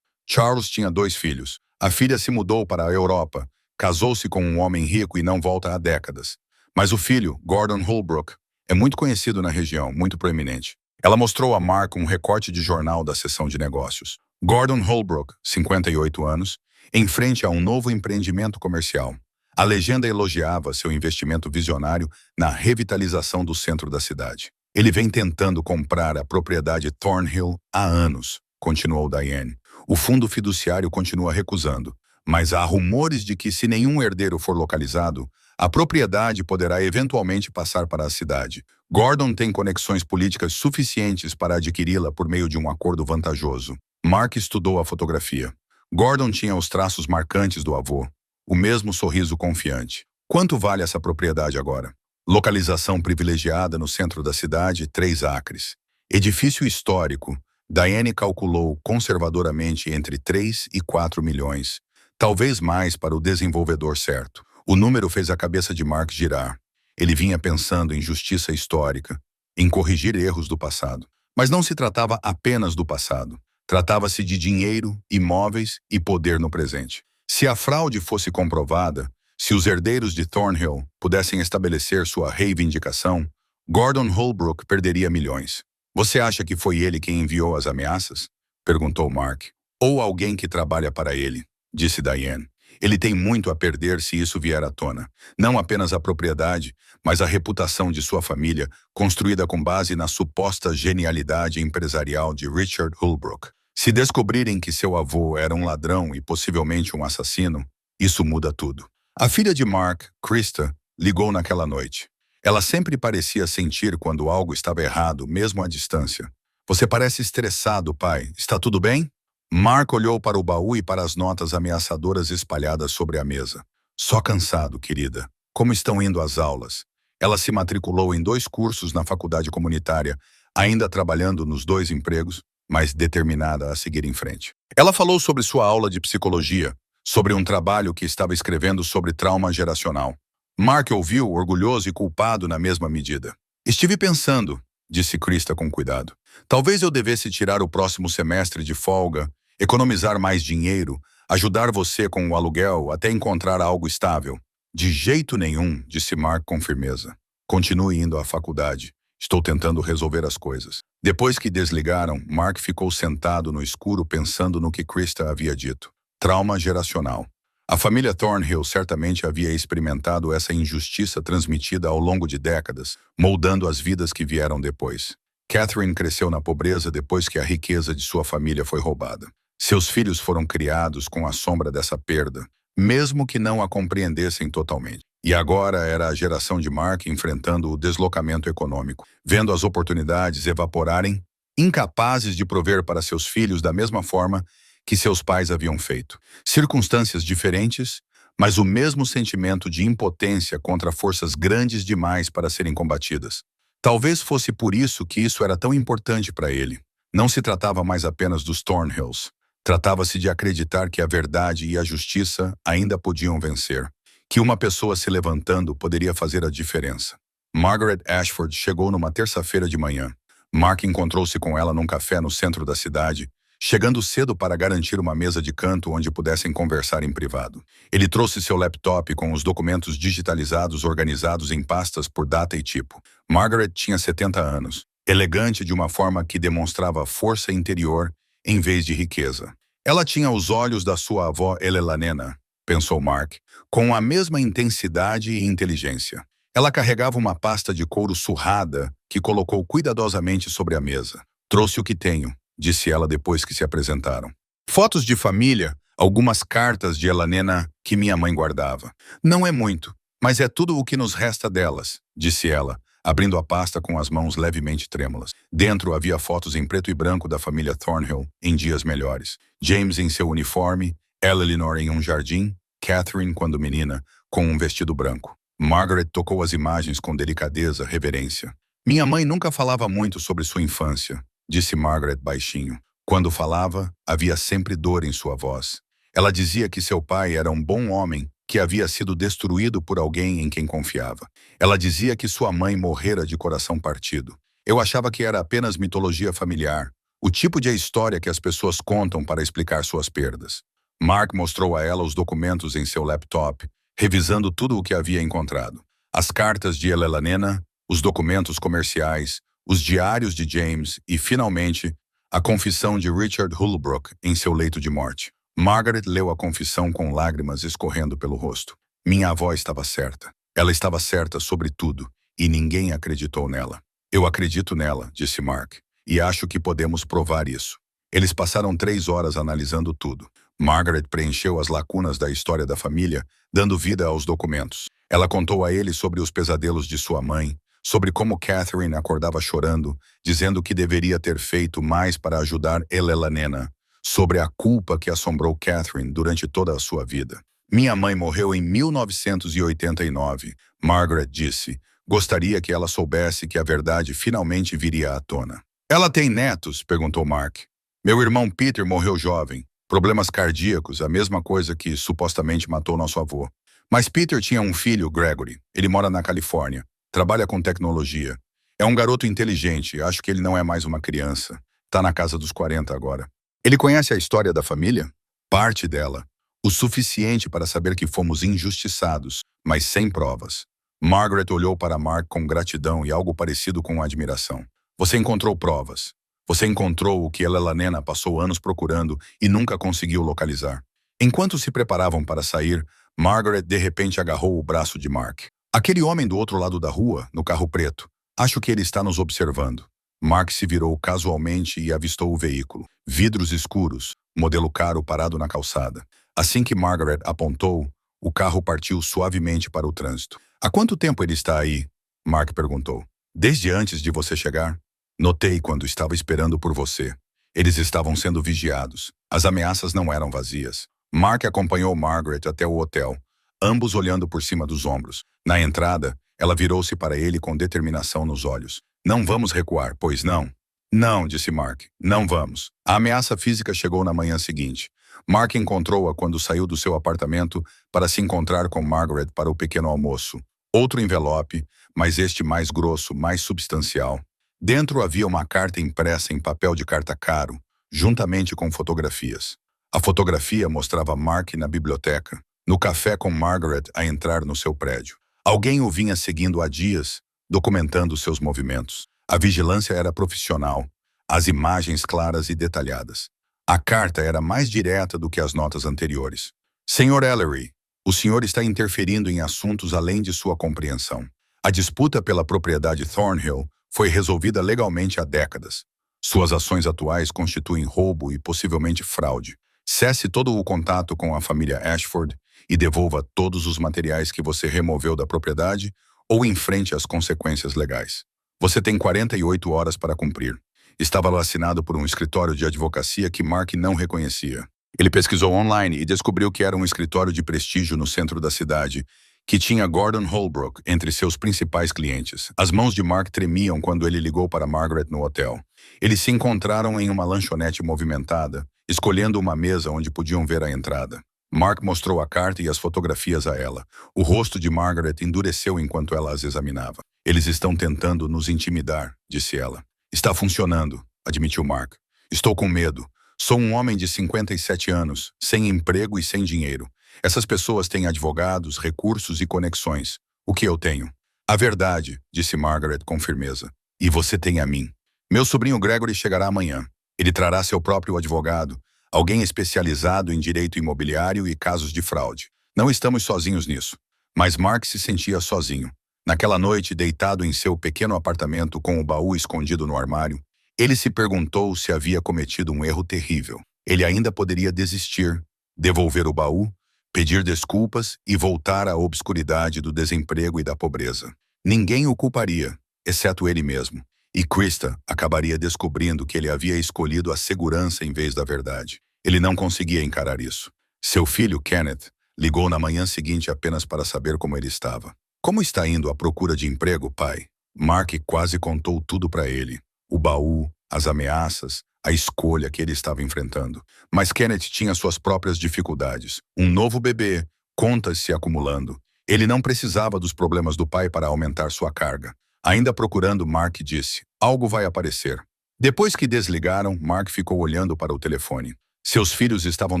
Charles tinha 2 filhos. A filha se mudou para a Europa, casou-se com um homem rico e não volta há décadas. Mas o filho, Gordon Holbrook, é muito conhecido na região, muito proeminente. Ela mostrou a Mark um recorte de jornal da seção de negócios. Gordon Holbrook, 58 anos, em frente a um novo empreendimento comercial. A legenda elogiava seu investimento visionário na revitalização do centro da cidade. Ele vem tentando comprar a propriedade Thornhill há anos, continuou Diane. O fundo fiduciário continua recusando, mas há rumores de que, se nenhum herdeiro for localizado, a propriedade poderá eventualmente passar para a cidade. Gordon tem conexões políticas suficientes para adquiri-la por meio de um acordo vantajoso. Mark estudou a fotografia. Gordon tinha os traços marcantes do avô, o mesmo sorriso confiante. Quanto vale essa propriedade agora? Localização privilegiada no centro da cidade, 3 acres. Edifício histórico. Diane calculou conservadoramente entre 3 e 4 milhões. Talvez mais para o desenvolvedor certo. O número fez a cabeça de Mark girar. Ele vinha pensando em justiça histórica, em corrigir erros do passado. Mas não se tratava apenas do passado. Tratava-se de dinheiro, imóveis e poder no presente. Se a fraude fosse comprovada, se os herdeiros de Thornhill pudessem estabelecer sua reivindicação, Gordon Holbrook perderia milhões. Você acha que foi ele quem enviou as ameaças? Perguntou Mark. Ou alguém que trabalha para ele, disse Diane. Ele tem muito a perder se isso vier à tona. Não apenas a propriedade, mas a reputação de sua família, construída com base na suposta genialidade empresarial de Richard Holbrook. Se descobrirem que seu avô era um ladrão e possivelmente um assassino, isso muda tudo. A filha de Mark, Krista, ligou naquela noite. Ela sempre parecia sentir quando algo estava errado, mesmo à distância. Você parece estressado, pai. Está tudo bem? Mark olhou para o baú e para as notas ameaçadoras espalhadas sobre a mesa. Só cansado, querida. Como estão indo as aulas? Ela se matriculou em 2 cursos na faculdade comunitária, ainda trabalhando nos 2 empregos, mas determinada a seguir em frente. Ela falou sobre sua aula de psicologia, sobre um trabalho que estava escrevendo sobre trauma geracional. Mark ouviu, orgulhoso e culpado na mesma medida. Estive pensando, disse Krista com cuidado. Talvez eu devesse tirar o próximo semestre de folga, economizar mais dinheiro, ajudar você com o aluguel até encontrar algo estável. De jeito nenhum, disse Mark com firmeza. Continue indo à faculdade. Estou tentando resolver as coisas. Depois que desligaram, Mark ficou sentado no escuro pensando no que Krista havia dito. Trauma geracional. A família Thornhill certamente havia experimentado essa injustiça transmitida ao longo de décadas, moldando as vidas que vieram depois. Catherine cresceu na pobreza depois que a riqueza de sua família foi roubada. Seus filhos foram criados com a sombra dessa perda, mesmo que não a compreendessem totalmente. E agora era a geração de Mark enfrentando o deslocamento econômico, vendo as oportunidades evaporarem, incapazes de prover para seus filhos da mesma forma que seus pais haviam feito. Circunstâncias diferentes, mas o mesmo sentimento de impotência contra forças grandes demais para serem combatidas. Talvez fosse por isso que isso era tão importante para ele. Não se tratava mais apenas dos Thornhills. Tratava-se de acreditar que a verdade e a justiça ainda podiam vencer, que uma pessoa se levantando poderia fazer a diferença. Margaret Ashford chegou numa terça-feira de manhã. Mark encontrou-se com ela num café no centro da cidade, chegando cedo para garantir uma mesa de canto onde pudessem conversar em privado. Ele trouxe seu laptop com os documentos digitalizados organizados em pastas por data e tipo. Margaret tinha 70 anos, elegante de uma forma que demonstrava força interior em vez de riqueza. Ela tinha os olhos da sua avó Elelanena, pensou Mark, com a mesma intensidade e inteligência. Ela carregava uma pasta de couro surrada que colocou cuidadosamente sobre a mesa. Trouxe o que tenho, disse ela depois que se apresentaram. Fotos de família, algumas cartas de Elanena que minha mãe guardava. Não é muito, mas é tudo o que nos resta delas, disse ela, abrindo a pasta com as mãos levemente trêmulas. Dentro havia fotos em preto e branco da família Thornhill em dias melhores. James em seu uniforme, Eleanor em um jardim, Catherine, quando menina, com um vestido branco. Margaret tocou as imagens com delicadeza, reverência. Minha mãe nunca falava muito sobre sua infância, disse Margaret baixinho. Quando falava, havia sempre dor em sua voz. Ela dizia que seu pai era um bom homem que havia sido destruído por alguém em quem confiava. Ela dizia que sua mãe morrera de coração partido. Eu achava que era apenas mitologia familiar, o tipo de história que as pessoas contam para explicar suas perdas. Mark mostrou a ela os documentos em seu laptop, revisando tudo o que havia encontrado. As cartas de Elelanena, os documentos comerciais, os diários de James e, finalmente, a confissão de Richard Holbrook em seu leito de morte. Margaret leu a confissão com lágrimas escorrendo pelo rosto. Minha avó estava certa. Ela estava certa sobre tudo, e ninguém acreditou nela. Eu acredito nela, disse Mark, e acho que podemos provar isso. Eles passaram 3 horas analisando tudo. Margaret preencheu as lacunas da história da família, dando vida aos documentos. Ela contou a ele sobre os pesadelos de sua mãe, sobre como Catherine acordava chorando, dizendo que deveria ter feito mais para ajudar Elelanena, sobre a culpa que assombrou Catherine durante toda a sua vida. Minha mãe morreu em 1989, Margaret disse. Gostaria que ela soubesse que a verdade finalmente viria à tona. Ela tem netos? Perguntou Mark. Meu irmão Peter morreu jovem. Problemas cardíacos, a mesma coisa que supostamente matou nosso avô. Mas Peter tinha um filho, Gregory. Ele mora na Califórnia. Trabalha com tecnologia. É um garoto inteligente, acho que ele não é mais uma criança. Tá na casa dos 40 agora. Ele conhece a história da família? Parte dela. O suficiente para saber que fomos injustiçados, mas sem provas. Margaret olhou para Mark com gratidão e algo parecido com admiração. Você encontrou provas. Você encontrou o que Elelanena passou anos procurando e nunca conseguiu localizar. Enquanto se preparavam para sair, Margaret de repente agarrou o braço de Mark. Aquele homem do outro lado da rua, no carro preto. Acho que ele está nos observando. Mark se virou casualmente e avistou o veículo. Vidros escuros, modelo caro parado na calçada. Assim que Margaret apontou, o carro partiu suavemente para o trânsito. Há quanto tempo ele está aí? Mark perguntou. Desde antes de você chegar? Notei quando estava esperando por você. Eles estavam sendo vigiados. As ameaças não eram vazias. Mark acompanhou Margaret até o hotel, ambos olhando por cima dos ombros. Na entrada, ela virou-se para ele com determinação nos olhos. Não vamos recuar, pois não? Não, disse Mark. Não vamos. A ameaça física chegou na manhã seguinte. Mark encontrou-a quando saiu do seu apartamento para se encontrar com Margaret para o pequeno almoço. Outro envelope, mas este mais grosso, mais substancial. Dentro havia uma carta impressa em papel de carta caro, juntamente com fotografias. A fotografia mostrava Mark na biblioteca, no café com Margaret a entrar no seu prédio. Alguém o vinha seguindo há dias, documentando seus movimentos. A vigilância era profissional, as imagens claras e detalhadas. A carta era mais direta do que as notas anteriores. Sr. Ellery, o senhor está interferindo em assuntos além de sua compreensão. A disputa pela propriedade Thornhill foi resolvida legalmente há décadas. Suas ações atuais constituem roubo e possivelmente fraude. Cesse todo o contato com a família Ashford e devolva todos os materiais que você removeu da propriedade ou enfrente as consequências legais. Você tem 48 horas para cumprir. Estava assinado por um escritório de advocacia que Mark não reconhecia. Ele pesquisou online e descobriu que era um escritório de prestígio no centro da cidade, que tinha Gordon Holbrook entre seus principais clientes. As mãos de Mark tremiam quando ele ligou para Margaret no hotel. Eles se encontraram em uma lanchonete movimentada, escolhendo uma mesa onde podiam ver a entrada. Mark mostrou a carta e as fotografias a ela. O rosto de Margaret endureceu enquanto ela as examinava. Eles estão tentando nos intimidar, disse ela. Está funcionando, admitiu Mark. Estou com medo. Sou um homem de 57 anos, sem emprego e sem dinheiro. Essas pessoas têm advogados, recursos e conexões. O que eu tenho? A verdade, disse Margaret com firmeza. E você tem a mim. Meu sobrinho Gregory chegará amanhã. Ele trará seu próprio advogado, alguém especializado em direito imobiliário e casos de fraude. Não estamos sozinhos nisso. Mas Mark se sentia sozinho. Naquela noite, deitado em seu pequeno apartamento com o baú escondido no armário, ele se perguntou se havia cometido um erro terrível. Ele ainda poderia desistir, devolver o baú, pedir desculpas e voltar à obscuridade do desemprego e da pobreza. Ninguém o culparia, exceto ele mesmo. E Krista acabaria descobrindo que ele havia escolhido a segurança em vez da verdade. Ele não conseguia encarar isso. Seu filho, Kenneth, ligou na manhã seguinte apenas para saber como ele estava. Como está indo a procura de emprego, pai? Mark quase contou tudo para ele. O baú, as ameaças, a escolha que ele estava enfrentando. Mas Kenneth tinha suas próprias dificuldades. Um novo bebê, contas se acumulando. Ele não precisava dos problemas do pai para aumentar sua carga. Ainda procurando, Mark disse: algo vai aparecer. Depois que desligaram, Mark ficou olhando para o telefone. Seus filhos estavam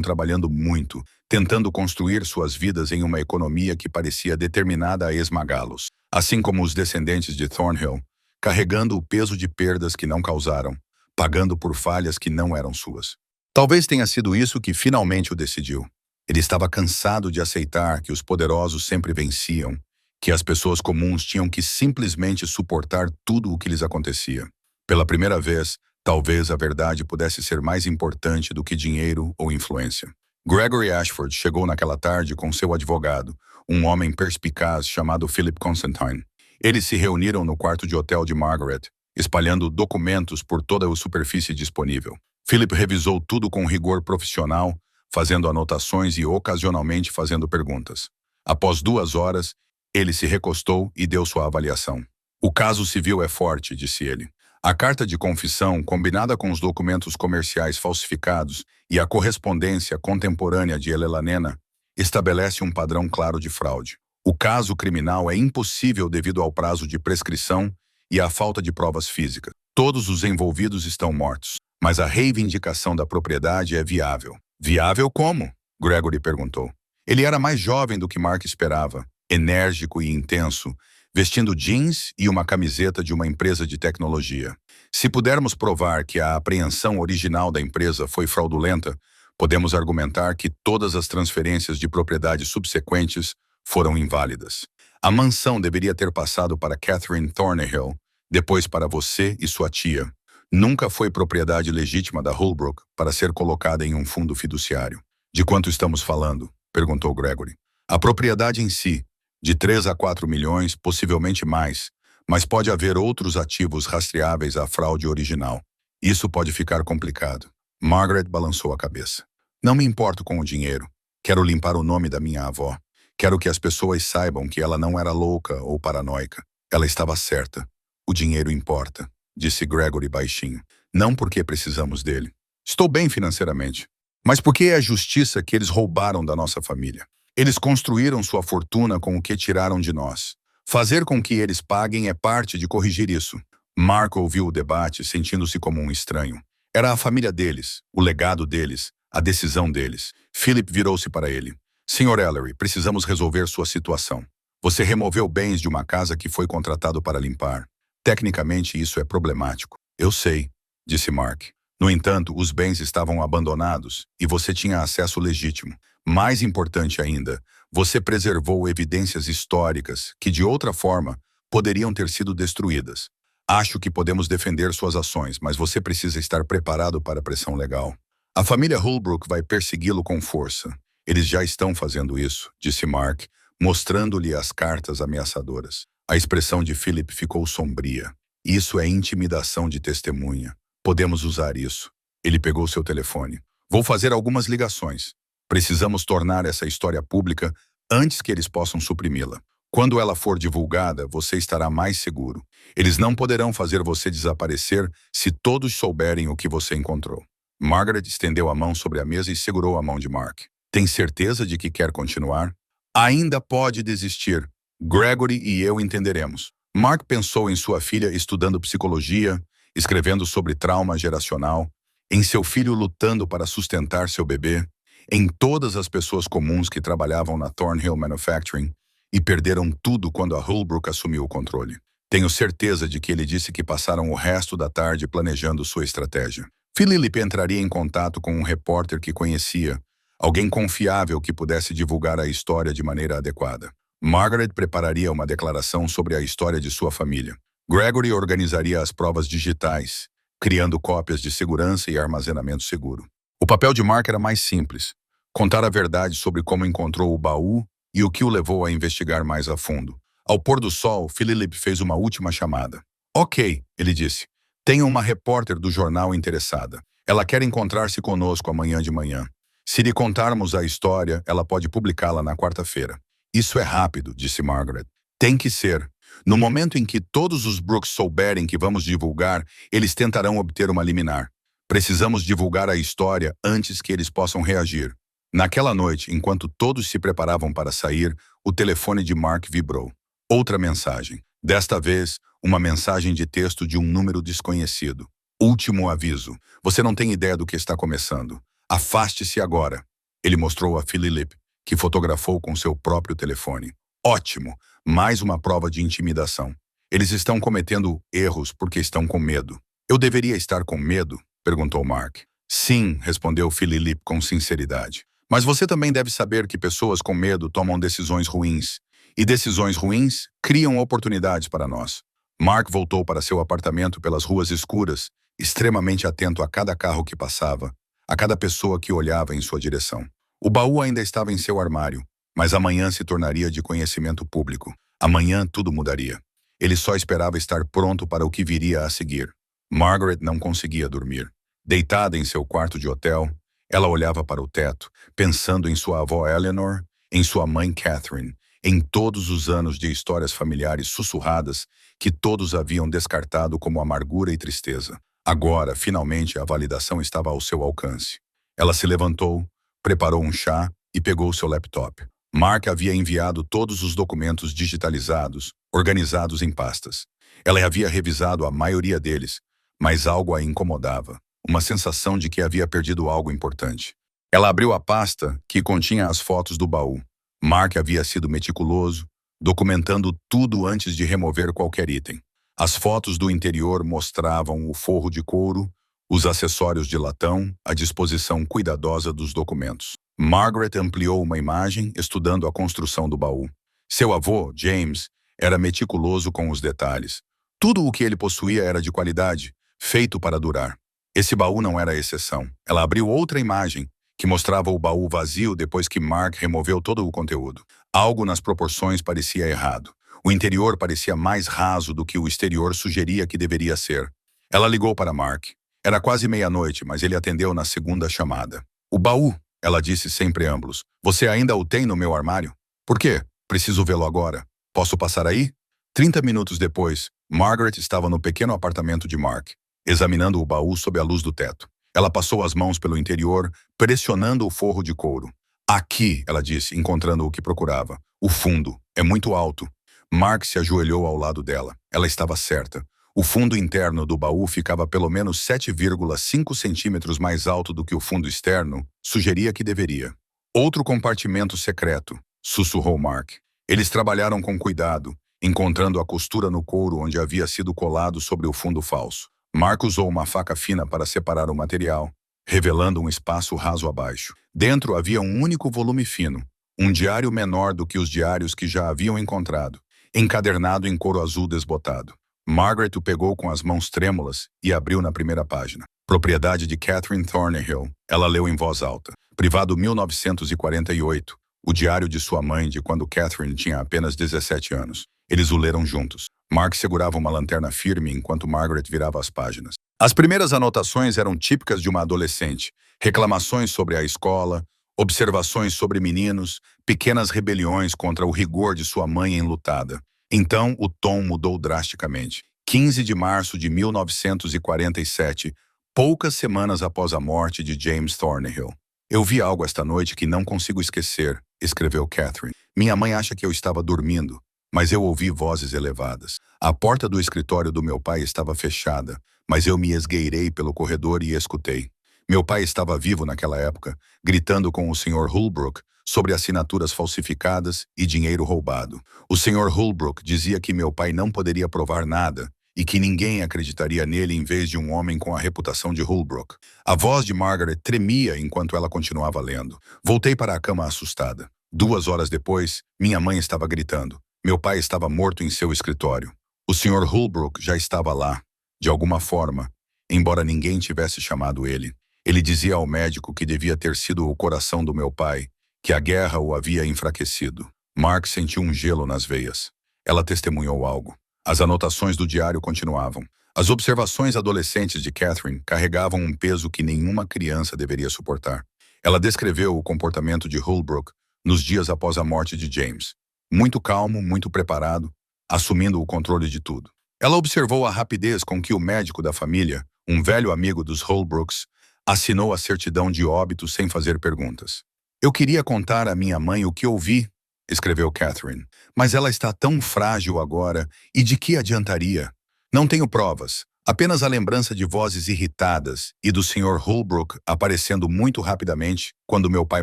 trabalhando muito, tentando construir suas vidas em uma economia que parecia determinada a esmagá-los, assim como os descendentes de Thornhill, carregando o peso de perdas que não causaram, pagando por falhas que não eram suas. Talvez tenha sido isso que finalmente o decidiu. Ele estava cansado de aceitar que os poderosos sempre venciam, que as pessoas comuns tinham que simplesmente suportar tudo o que lhes acontecia. Pela primeira vez, talvez a verdade pudesse ser mais importante do que dinheiro ou influência. Gregory Ashford chegou naquela tarde com seu advogado, um homem perspicaz chamado Philip Constantine. Eles se reuniram no quarto de hotel de Margaret, espalhando documentos por toda a superfície disponível. Philip revisou tudo com rigor profissional, fazendo anotações e ocasionalmente fazendo perguntas. Após 2 horas, ele se recostou e deu sua avaliação. O caso civil é forte, disse ele. A carta de confissão, combinada com os documentos comerciais falsificados e a correspondência contemporânea de Elelanena, estabelece um padrão claro de fraude. O caso criminal é impossível devido ao prazo de prescrição e à falta de provas físicas. Todos os envolvidos estão mortos, mas a reivindicação da propriedade é viável. Viável como? Gregory perguntou. Ele era mais jovem do que Mark esperava, enérgico e intenso, vestindo jeans e uma camiseta de uma empresa de tecnologia. Se pudermos provar que a apreensão original da empresa foi fraudulenta, podemos argumentar que todas as transferências de propriedade subsequentes foram inválidas. A mansão deveria ter passado para Catherine Thornhill, depois para você e sua tia. Nunca foi propriedade legítima da Holbrook para ser colocada em um fundo fiduciário. De quanto estamos falando? Perguntou Gregory. A propriedade em si, de 3 a 4 milhões, possivelmente mais, mas pode haver outros ativos rastreáveis à fraude original. Isso pode ficar complicado. Margaret balançou a cabeça. Não me importo com o dinheiro. Quero limpar o nome da minha avó. Quero que as pessoas saibam que ela não era louca ou paranoica. Ela estava certa. O dinheiro importa, disse Gregory baixinho. Não porque precisamos dele. Estou bem financeiramente. Mas porque é a justiça que eles roubaram da nossa família. Eles construíram sua fortuna com o que tiraram de nós. Fazer com que eles paguem é parte de corrigir isso. Mark ouviu o debate, sentindo-se como um estranho. Era a família deles, o legado deles, a decisão deles. Philip virou-se para ele. Sr. Ellery, precisamos resolver sua situação. Você removeu bens de uma casa que foi contratado para limpar. Tecnicamente, isso é problemático. Eu sei, disse Mark. No entanto, os bens estavam abandonados e você tinha acesso legítimo. Mais importante ainda, você preservou evidências históricas que, de outra forma, poderiam ter sido destruídas. Acho que podemos defender suas ações, mas você precisa estar preparado para a pressão legal. A família Holbrook vai persegui-lo com força. Eles já estão fazendo isso, disse Mark, mostrando-lhe as cartas ameaçadoras. A expressão de Philip ficou sombria. Isso é intimidação de testemunha. Podemos usar isso. Ele pegou seu telefone. Vou fazer algumas ligações. Precisamos tornar essa história pública antes que eles possam suprimi-la. Quando ela for divulgada, você estará mais seguro. Eles não poderão fazer você desaparecer se todos souberem o que você encontrou. Margaret estendeu a mão sobre a mesa e segurou a mão de Mark. Tem certeza de que quer continuar? Ainda pode desistir. Gregory e eu entenderemos. Mark pensou em sua filha estudando psicologia, escrevendo sobre trauma geracional, em seu filho lutando para sustentar seu bebê, em todas as pessoas comuns que trabalhavam na Thornhill Manufacturing e perderam tudo quando a Holbrook assumiu o controle. Tenho certeza de que ele disse que passaram o resto da tarde planejando sua estratégia. Philip entraria em contato com um repórter que conhecia, alguém confiável que pudesse divulgar a história de maneira adequada. Margaret prepararia uma declaração sobre a história de sua família. Gregory organizaria as provas digitais, criando cópias de segurança e armazenamento seguro. O papel de Mark era mais simples: contar a verdade sobre como encontrou o baú e o que o levou a investigar mais a fundo. Ao pôr do sol, Philip fez uma última chamada. Ok, ele disse. Tenho uma repórter do jornal interessada. Ela quer encontrar-se conosco amanhã de manhã. Se lhe contarmos a história, ela pode publicá-la na quarta-feira. Isso é rápido, disse Margaret. Tem que ser. No momento em que todos os Brooks souberem que vamos divulgar, eles tentarão obter uma liminar. Precisamos divulgar a história antes que eles possam reagir. Naquela noite, enquanto todos se preparavam para sair, o telefone de Mark vibrou. Outra mensagem. Desta vez, uma mensagem de texto de um número desconhecido. Último aviso. Você não tem ideia do que está começando. Afaste-se agora. Ele mostrou a Philip, que fotografou com seu próprio telefone. Ótimo! Mais uma prova de intimidação. Eles estão cometendo erros porque estão com medo. Eu deveria estar com medo? Perguntou Mark. Sim, respondeu Philip com sinceridade. Mas você também deve saber que pessoas com medo tomam decisões ruins. E decisões ruins criam oportunidades para nós. Mark voltou para seu apartamento pelas ruas escuras, extremamente atento a cada carro que passava, a cada pessoa que olhava em sua direção. O baú ainda estava em seu armário, mas amanhã se tornaria de conhecimento público. Amanhã tudo mudaria. Ele só esperava estar pronto para o que viria a seguir. Margaret não conseguia dormir. Deitada em seu quarto de hotel, ela olhava para o teto, pensando em sua avó Eleanor, em sua mãe Catherine, em todos os anos de histórias familiares sussurradas que todos haviam descartado como amargura e tristeza. Agora, finalmente, a validação estava ao seu alcance. Ela se levantou, preparou um chá e pegou seu laptop. Mark havia enviado todos os documentos digitalizados, organizados em pastas. Ela havia revisado a maioria deles, mas algo a incomodava. Uma sensação de que havia perdido algo importante. Ela abriu a pasta que continha as fotos do baú. Mark havia sido meticuloso, documentando tudo antes de remover qualquer item. As fotos do interior mostravam o forro de couro, os acessórios de latão, a disposição cuidadosa dos documentos. Margaret ampliou uma imagem, estudando a construção do baú. Seu avô, James, era meticuloso com os detalhes. Tudo o que ele possuía era de qualidade, feito para durar. Esse baú não era a exceção. Ela abriu outra imagem, que mostrava o baú vazio depois que Mark removeu todo o conteúdo. Algo nas proporções parecia errado. O interior parecia mais raso do que o exterior sugeria que deveria ser. Ela ligou para Mark. Era quase meia-noite, mas ele atendeu na segunda chamada. O baú, ela disse sem preâmbulos. Você ainda o tem no meu armário? Por quê? Preciso vê-lo agora. Posso passar aí? 30 minutos depois, Margaret estava no pequeno apartamento de Mark, examinando o baú sob a luz do teto. Ela passou as mãos pelo interior, pressionando o forro de couro. Aqui, ela disse, encontrando o que procurava. O fundo. É muito alto. Mark se ajoelhou ao lado dela. Ela estava certa. O fundo interno do baú ficava pelo menos 7,5 centímetros mais alto do que o fundo externo, sugeria que deveria. Outro compartimento secreto, sussurrou Mark. Eles trabalharam com cuidado, encontrando a costura no couro onde havia sido colado sobre o fundo falso. Mark usou uma faca fina para separar o material, revelando um espaço raso abaixo. Dentro havia um único volume fino, um diário menor do que os diários que já haviam encontrado, encadernado em couro azul desbotado. Margaret o pegou com as mãos trêmulas e abriu na primeira página. Propriedade de Catherine Thornhill. Ela leu em voz alta. Privado 1948. O diário de sua mãe de quando Catherine tinha apenas 17 anos. Eles o leram juntos. Mark segurava uma lanterna firme enquanto Margaret virava as páginas. As primeiras anotações eram típicas de uma adolescente. Reclamações sobre a escola, observações sobre meninos, pequenas rebeliões contra o rigor de sua mãe enlutada. Então, o tom mudou drasticamente. 15 de março de 1947, poucas semanas após a morte de James Thornhill. Eu vi algo esta noite que não consigo esquecer, escreveu Catherine. Minha mãe acha que eu estava dormindo, mas eu ouvi vozes elevadas. A porta do escritório do meu pai estava fechada, mas eu me esgueirei pelo corredor e escutei. Meu pai estava vivo naquela época, gritando com o Sr. Holbrook sobre assinaturas falsificadas e dinheiro roubado. O Sr. Holbrook dizia que meu pai não poderia provar nada e que ninguém acreditaria nele em vez de um homem com a reputação de Holbrook. A voz de Margaret tremia enquanto ela continuava lendo. Voltei para a cama assustada. 2 horas depois, minha mãe estava gritando. Meu pai estava morto em seu escritório. O Sr. Holbrook já estava lá, de alguma forma, embora ninguém tivesse chamado ele. Ele dizia ao médico que devia ter sido o coração do meu pai, que a guerra o havia enfraquecido. Mark sentiu um gelo nas veias. Ela testemunhou algo. As anotações do diário continuavam. As observações adolescentes de Catherine carregavam um peso que nenhuma criança deveria suportar. Ela descreveu o comportamento de Holbrook nos dias após a morte de James. Muito calmo, muito preparado, assumindo o controle de tudo. Ela observou a rapidez com que o médico da família, um velho amigo dos Holbrooks, assinou a certidão de óbito sem fazer perguntas. Eu queria contar à minha mãe o que ouvi, escreveu Catherine, mas ela está tão frágil agora e de que adiantaria? Não tenho provas, apenas a lembrança de vozes irritadas e do Sr. Holbrook aparecendo muito rapidamente quando meu pai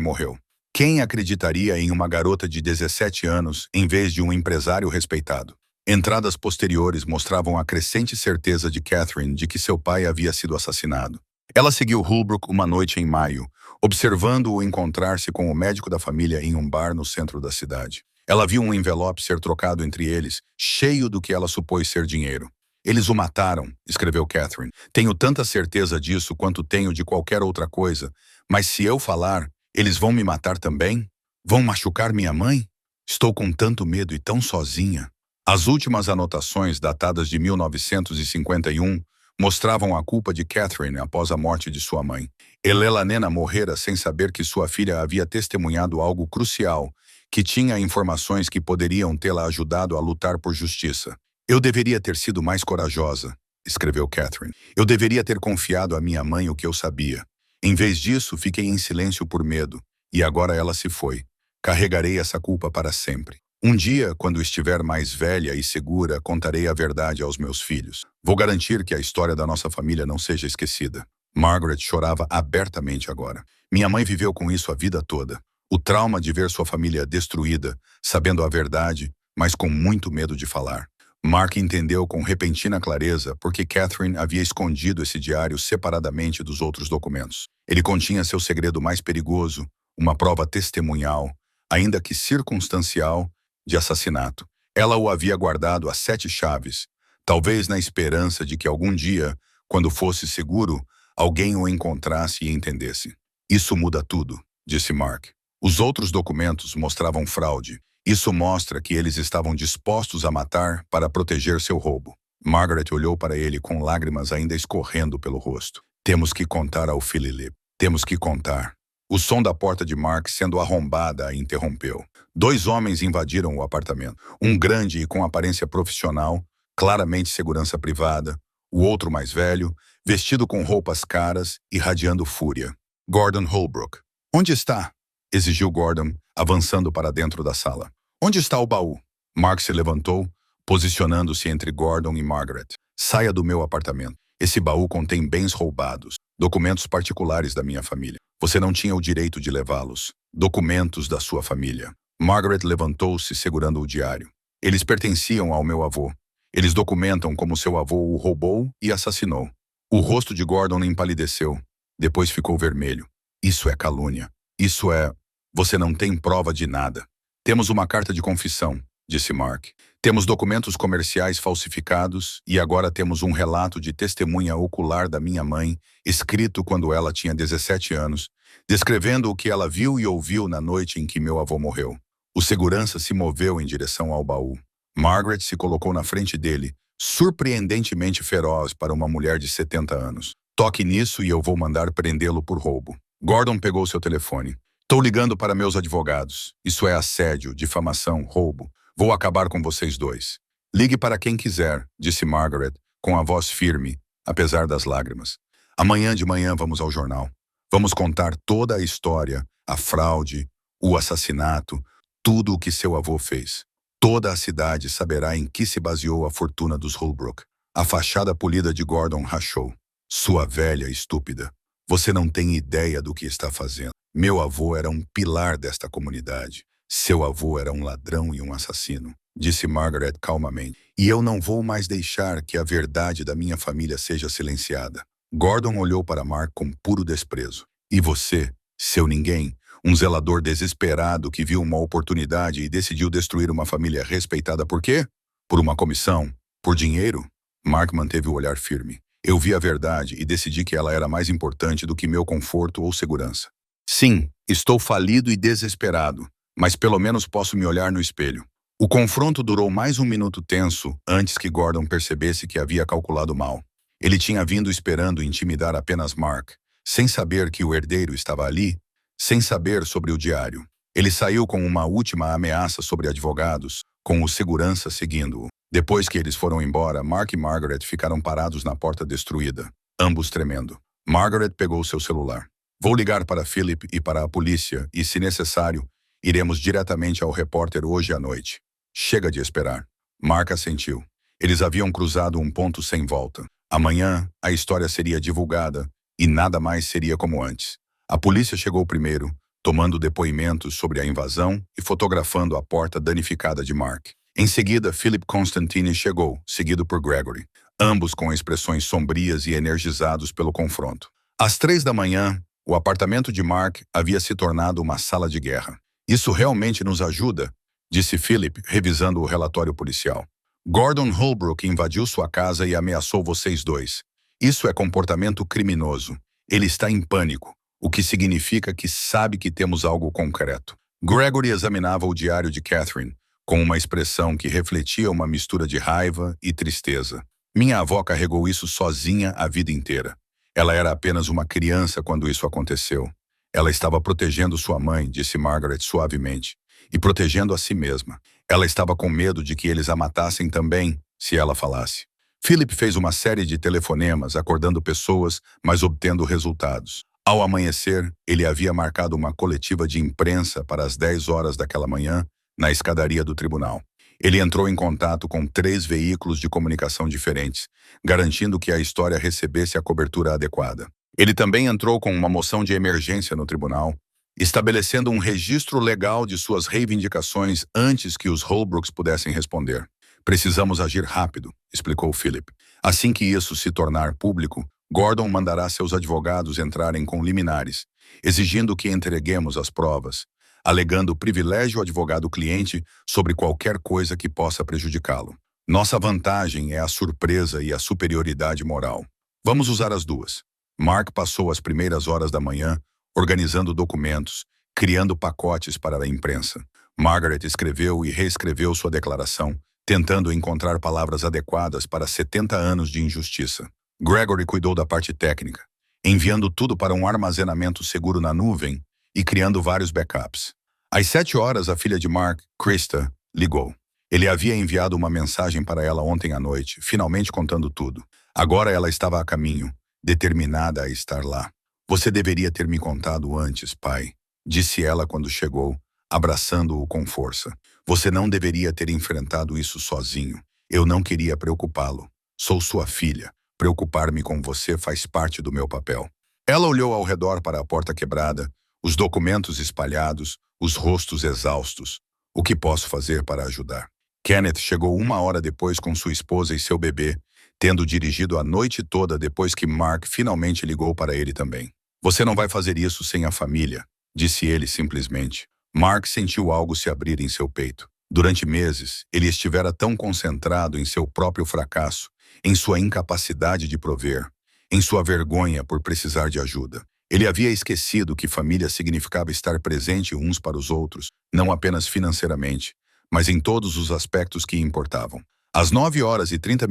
morreu. Quem acreditaria em uma garota de 17 anos em vez de um empresário respeitado? Entradas posteriores mostravam a crescente certeza de Catherine de que seu pai havia sido assassinado. Ela seguiu Holbrook uma noite em maio, observando-o encontrar-se com o médico da família em um bar no centro da cidade. Ela viu um envelope ser trocado entre eles, cheio do que ela supôs ser dinheiro. Eles o mataram, escreveu Catherine. Tenho tanta certeza disso quanto tenho de qualquer outra coisa, mas se eu falar, eles vão me matar também? Vão machucar minha mãe? Estou com tanto medo e tão sozinha. As últimas anotações, datadas de 1951, mostravam a culpa de Catherine após a morte de sua mãe. Elenena morrera sem saber que sua filha havia testemunhado algo crucial, que tinha informações que poderiam tê-la ajudado a lutar por justiça. Eu deveria ter sido mais corajosa, escreveu Catherine. Eu deveria ter confiado à minha mãe o que eu sabia. Em vez disso, fiquei em silêncio por medo, e agora ela se foi. Carregarei essa culpa para sempre. Um dia, quando estiver mais velha e segura, contarei a verdade aos meus filhos. Vou garantir que a história da nossa família não seja esquecida. Margaret chorava abertamente agora. Minha mãe viveu com isso a vida toda. O trauma de ver sua família destruída, sabendo a verdade, mas com muito medo de falar. Mark entendeu com repentina clareza porque Catherine havia escondido esse diário separadamente dos outros documentos. Ele continha seu segredo mais perigoso, uma prova testemunhal, ainda que circunstancial, de assassinato. Ela o havia guardado a 7 chaves, talvez na esperança de que algum dia, quando fosse seguro, alguém o encontrasse e entendesse. Isso muda tudo, disse Mark. Os outros documentos mostravam fraude. Isso mostra que eles estavam dispostos a matar para proteger seu roubo. Margaret olhou para ele com lágrimas ainda escorrendo pelo rosto. Temos que contar ao Philip. Temos que contar. O som da porta de Mark sendo arrombada a interrompeu. 2 homens invadiram o apartamento. Um grande e com aparência profissional, claramente segurança privada. O outro mais velho, vestido com roupas caras, irradiando fúria. Gordon Holbrook. Onde está? Exigiu Gordon, avançando para dentro da sala. Onde está o baú? Mark se levantou, posicionando-se entre Gordon e Margaret. Saia do meu apartamento. Esse baú contém bens roubados, documentos particulares da minha família. Você não tinha o direito de levá-los. Documentos da sua família. Margaret levantou-se segurando o diário. Eles pertenciam ao meu avô. Eles documentam como seu avô o roubou e assassinou. O rosto de Gordon empalideceu. Depois ficou vermelho. Isso é calúnia. Isso é... Você não tem prova de nada. Temos uma carta de confissão, disse Mark. Temos documentos comerciais falsificados e agora temos um relato de testemunha ocular da minha mãe, escrito quando ela tinha 17 anos, descrevendo o que ela viu e ouviu na noite em que meu avô morreu. O segurança se moveu em direção ao baú. Margaret se colocou na frente dele, surpreendentemente feroz para uma mulher de 70 anos. Toque nisso e eu vou mandar prendê-lo por roubo. Gordon pegou seu telefone. Estou ligando para meus advogados. Isso é assédio, difamação, roubo. Vou acabar com vocês dois. Ligue para quem quiser, disse Margaret, com a voz firme, apesar das lágrimas. Amanhã de manhã vamos ao jornal. Vamos contar toda a história, a fraude, o assassinato, tudo o que seu avô fez. Toda a cidade saberá em que se baseou a fortuna dos Holbrook. A fachada polida de Gordon rachou. Sua velha estúpida. Você não tem ideia do que está fazendo. Meu avô era um pilar desta comunidade. Seu avô era um ladrão e um assassino, disse Margaret calmamente. E eu não vou mais deixar que a verdade da minha família seja silenciada. Gordon olhou para Mark com puro desprezo. E você, seu ninguém, um zelador desesperado que viu uma oportunidade e decidiu destruir uma família respeitada por quê? Por uma comissão? Por dinheiro? Mark manteve o olhar firme. Eu vi a verdade e decidi que ela era mais importante do que meu conforto ou segurança. Sim, estou falido e desesperado, mas pelo menos posso me olhar no espelho. O confronto durou mais um minuto tenso antes que Gordon percebesse que havia calculado mal. Ele tinha vindo esperando intimidar apenas Mark, sem saber que o herdeiro estava ali, sem saber sobre o diário. Ele saiu com uma última ameaça sobre advogados, com o segurança seguindo-o. Depois que eles foram embora, Mark e Margaret ficaram parados na porta destruída, ambos tremendo. Margaret pegou seu celular. Vou ligar para Philip e para a polícia e, se necessário, iremos diretamente ao repórter hoje à noite. Chega de esperar. Mark assentiu. Eles haviam cruzado um ponto sem volta. Amanhã, a história seria divulgada e nada mais seria como antes. A polícia chegou primeiro, tomando depoimentos sobre a invasão e fotografando a porta danificada de Mark. Em seguida, Philip Constantine chegou, seguido por Gregory, ambos com expressões sombrias e energizados pelo confronto. Às 3 da manhã, o apartamento de Mark havia se tornado uma sala de guerra. Isso realmente nos ajuda, disse Philip, revisando o relatório policial. Gordon Holbrook invadiu sua casa e ameaçou vocês dois. Isso é comportamento criminoso. Ele está em pânico, o que significa que sabe que temos algo concreto. Gregory examinava o diário de Catherine, com uma expressão que refletia uma mistura de raiva e tristeza. Minha avó carregou isso sozinha a vida inteira. Ela era apenas uma criança quando isso aconteceu. Ela estava protegendo sua mãe, disse Margaret suavemente, e protegendo a si mesma. Ela estava com medo de que eles a matassem também, se ela falasse. Philip fez uma série de telefonemas, acordando pessoas, mas obtendo resultados. Ao amanhecer, ele havia marcado uma coletiva de imprensa para as 10 horas daquela manhã, na escadaria do tribunal. Ele entrou em contato com 3 veículos de comunicação diferentes, garantindo que a história recebesse a cobertura adequada. Ele também entrou com uma moção de emergência no tribunal, estabelecendo um registro legal de suas reivindicações antes que os Holbrooks pudessem responder. Precisamos agir rápido, explicou Philip. Assim que isso se tornar público, Gordon mandará seus advogados entrarem com liminares, exigindo que entreguemos as provas, alegando privilégio advogado-cliente sobre qualquer coisa que possa prejudicá-lo. Nossa vantagem é a surpresa e a superioridade moral. Vamos usar as duas. Mark passou as primeiras horas da manhã organizando documentos, criando pacotes para a imprensa. Margaret escreveu e reescreveu sua declaração, tentando encontrar palavras adequadas para 70 anos de injustiça. Gregory cuidou da parte técnica, enviando tudo para um armazenamento seguro na nuvem e criando vários backups. Às 7 horas, a filha de Mark, Krista, ligou. Ele havia enviado uma mensagem para ela ontem à noite, finalmente contando tudo. Agora ela estava a caminho, determinada a estar lá. Você deveria ter me contado antes, pai, disse ela quando chegou, abraçando-o com força. Você não deveria ter enfrentado isso sozinho. Eu não queria preocupá-lo. Sou sua filha. Preocupar-me com você faz parte do meu papel. Ela olhou ao redor para a porta quebrada, os documentos espalhados, os rostos exaustos. O que posso fazer para ajudar? Kenneth chegou 1 hora depois com sua esposa e seu bebê, tendo dirigido a noite toda depois que Mark finalmente ligou para ele também. Você não vai fazer isso sem a família, disse ele simplesmente. Mark sentiu algo se abrir em seu peito. Durante meses, ele estivera tão concentrado em seu próprio fracasso, em sua incapacidade de prover, em sua vergonha por precisar de ajuda. Ele havia esquecido que família significava estar presente uns para os outros, não apenas financeiramente, mas em todos os aspectos que importavam. Às 9h30,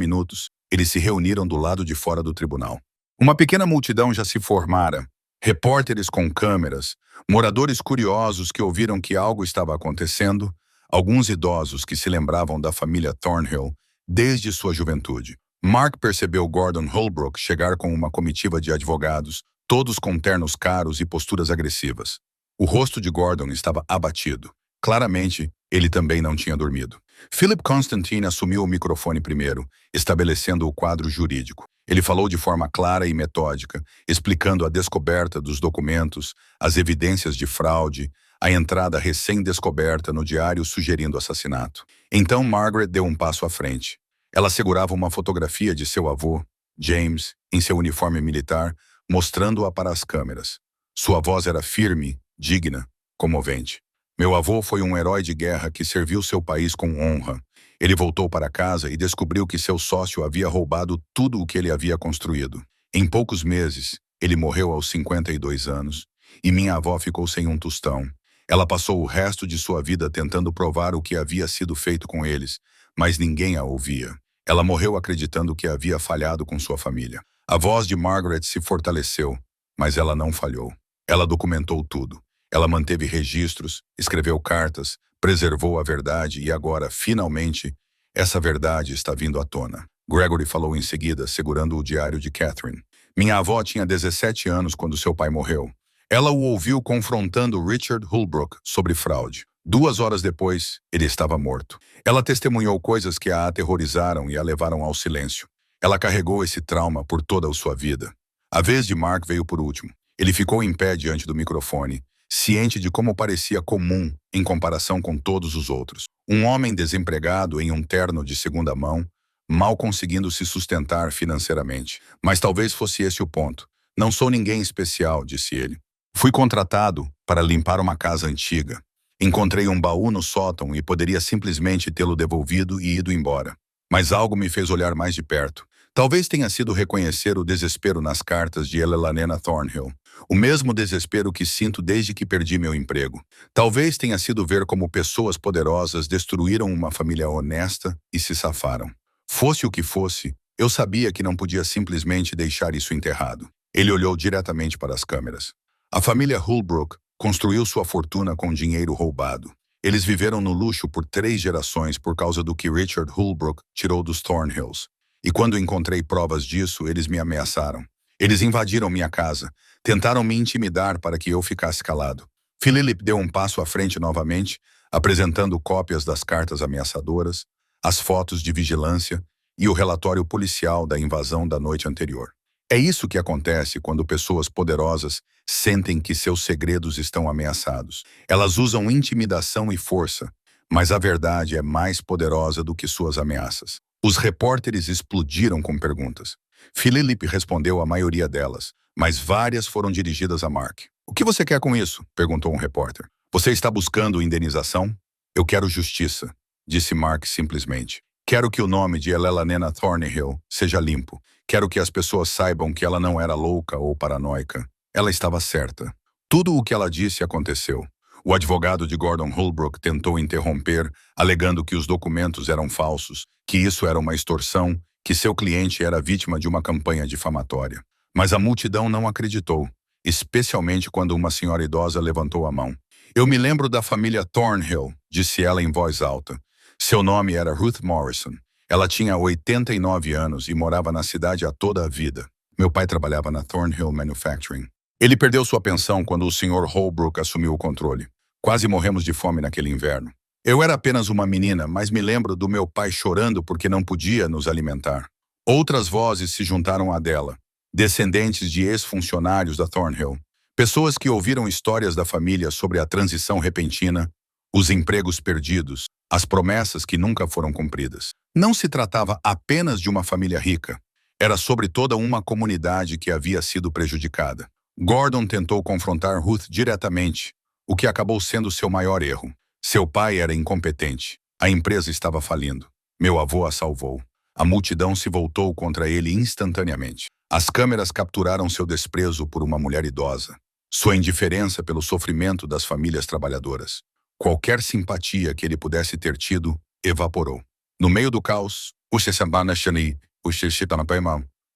eles se reuniram do lado de fora do tribunal. Uma pequena multidão já se formara. Repórteres com câmeras, moradores curiosos que ouviram que algo estava acontecendo, alguns idosos que se lembravam da família Thornhill desde sua juventude. Mark percebeu Gordon Holbrook chegar com uma comitiva de advogados, todos com ternos caros e posturas agressivas. O rosto de Gordon estava abatido. Claramente, ele também não tinha dormido. Philip Constantine assumiu o microfone primeiro, estabelecendo o quadro jurídico. Ele falou de forma clara e metódica, explicando a descoberta dos documentos, as evidências de fraude, a entrada recém-descoberta no diário sugerindo assassinato. Então Margaret deu um passo à frente. Ela segurava uma fotografia de seu avô, James, em seu uniforme militar, mostrando-a para as câmeras. Sua voz era firme, digna, comovente. Meu avô foi um herói de guerra que serviu seu país com honra. Ele voltou para casa e descobriu que seu sócio havia roubado tudo o que ele havia construído. Em poucos meses, ele morreu aos 52 anos, e minha avó ficou sem um tostão. Ela passou o resto de sua vida tentando provar o que havia sido feito com eles, mas ninguém a ouvia. Ela morreu acreditando que havia falhado com sua família. A voz de Margaret se fortaleceu, mas ela não falhou. Ela documentou tudo. Ela manteve registros, escreveu cartas, preservou a verdade e agora, finalmente, Essa verdade está vindo à tona. Gregory falou em seguida, segurando o diário de Catherine. Minha avó tinha 17 anos quando seu pai morreu. Ela o ouviu confrontando Richard Holbrook sobre fraude. 2 horas depois, ele estava morto. Ela testemunhou coisas que a aterrorizaram e a levaram ao silêncio. Ela carregou esse trauma por toda a sua vida. A vez de Mark veio por último. Ele ficou em pé diante do microfone, ciente de como parecia comum em comparação com todos os outros. Um homem desempregado em um terno de segunda mão, mal conseguindo se sustentar financeiramente. Mas talvez fosse esse o ponto. Não sou ninguém especial, disse ele. Fui contratado para limpar uma casa antiga. Encontrei um baú no sótão e poderia simplesmente tê-lo devolvido e ido embora. Mas algo me fez olhar mais de perto. Talvez tenha sido reconhecer o desespero nas cartas de Elalena Thornhill. O mesmo desespero que sinto desde que perdi meu emprego. Talvez tenha sido ver como pessoas poderosas destruíram uma família honesta e se safaram. Fosse o que fosse, eu sabia que não podia simplesmente deixar isso enterrado. Ele olhou diretamente para as câmeras. A família Holbrook construiu sua fortuna com dinheiro roubado. Eles viveram no luxo por 3 gerações por causa do que Richard Holbrook tirou dos Thornhills. E quando encontrei provas disso, eles me ameaçaram. Eles invadiram minha casa, tentaram me intimidar para que eu ficasse calado. Philip deu um passo à frente novamente, apresentando cópias das cartas ameaçadoras, as fotos de vigilância e o relatório policial da invasão da noite anterior. É isso que acontece quando pessoas poderosas sentem que seus segredos estão ameaçados. Elas usam intimidação e força, mas a verdade é mais poderosa do que suas ameaças. Os repórteres explodiram com perguntas. Philip respondeu a maioria delas, mas várias foram dirigidas a Mark. O que você quer com isso? Perguntou um repórter. Você está buscando indenização? Eu quero justiça, disse Mark simplesmente. Quero que o nome de Elalena Thornhill seja limpo. Quero que as pessoas saibam que ela não era louca ou paranoica. Ela estava certa. Tudo o que ela disse aconteceu. O advogado de Gordon Holbrook tentou interromper, alegando que os documentos eram falsos, que isso era uma extorsão, que seu cliente era vítima de uma campanha difamatória. Mas a multidão não acreditou, especialmente quando uma senhora idosa levantou a mão. Eu me lembro da família Thornhill, disse ela em voz alta. Seu nome era Ruth Morrison. Ela tinha 89 anos e morava na cidade há toda a vida. Meu pai trabalhava na Thornhill Manufacturing. Ele perdeu sua pensão quando o Sr. Holbrook assumiu o controle. Quase morremos de fome naquele inverno. Eu era apenas uma menina, mas me lembro do meu pai chorando porque não podia nos alimentar. Outras vozes se juntaram à dela, descendentes de ex-funcionários da Thornhill. Pessoas que ouviram histórias da família sobre a transição repentina, os empregos perdidos, as promessas que nunca foram cumpridas. Não se tratava apenas de uma família rica. Era sobre toda uma comunidade que havia sido prejudicada. Gordon tentou confrontar Ruth diretamente, o que acabou sendo seu maior erro. Seu pai era incompetente. A empresa estava falindo. Meu avô a salvou. A multidão se voltou contra ele instantaneamente. As câmeras capturaram seu desprezo por uma mulher idosa, sua indiferença pelo sofrimento das famílias trabalhadoras. Qualquer simpatia que ele pudesse ter tido evaporou. No meio do caos,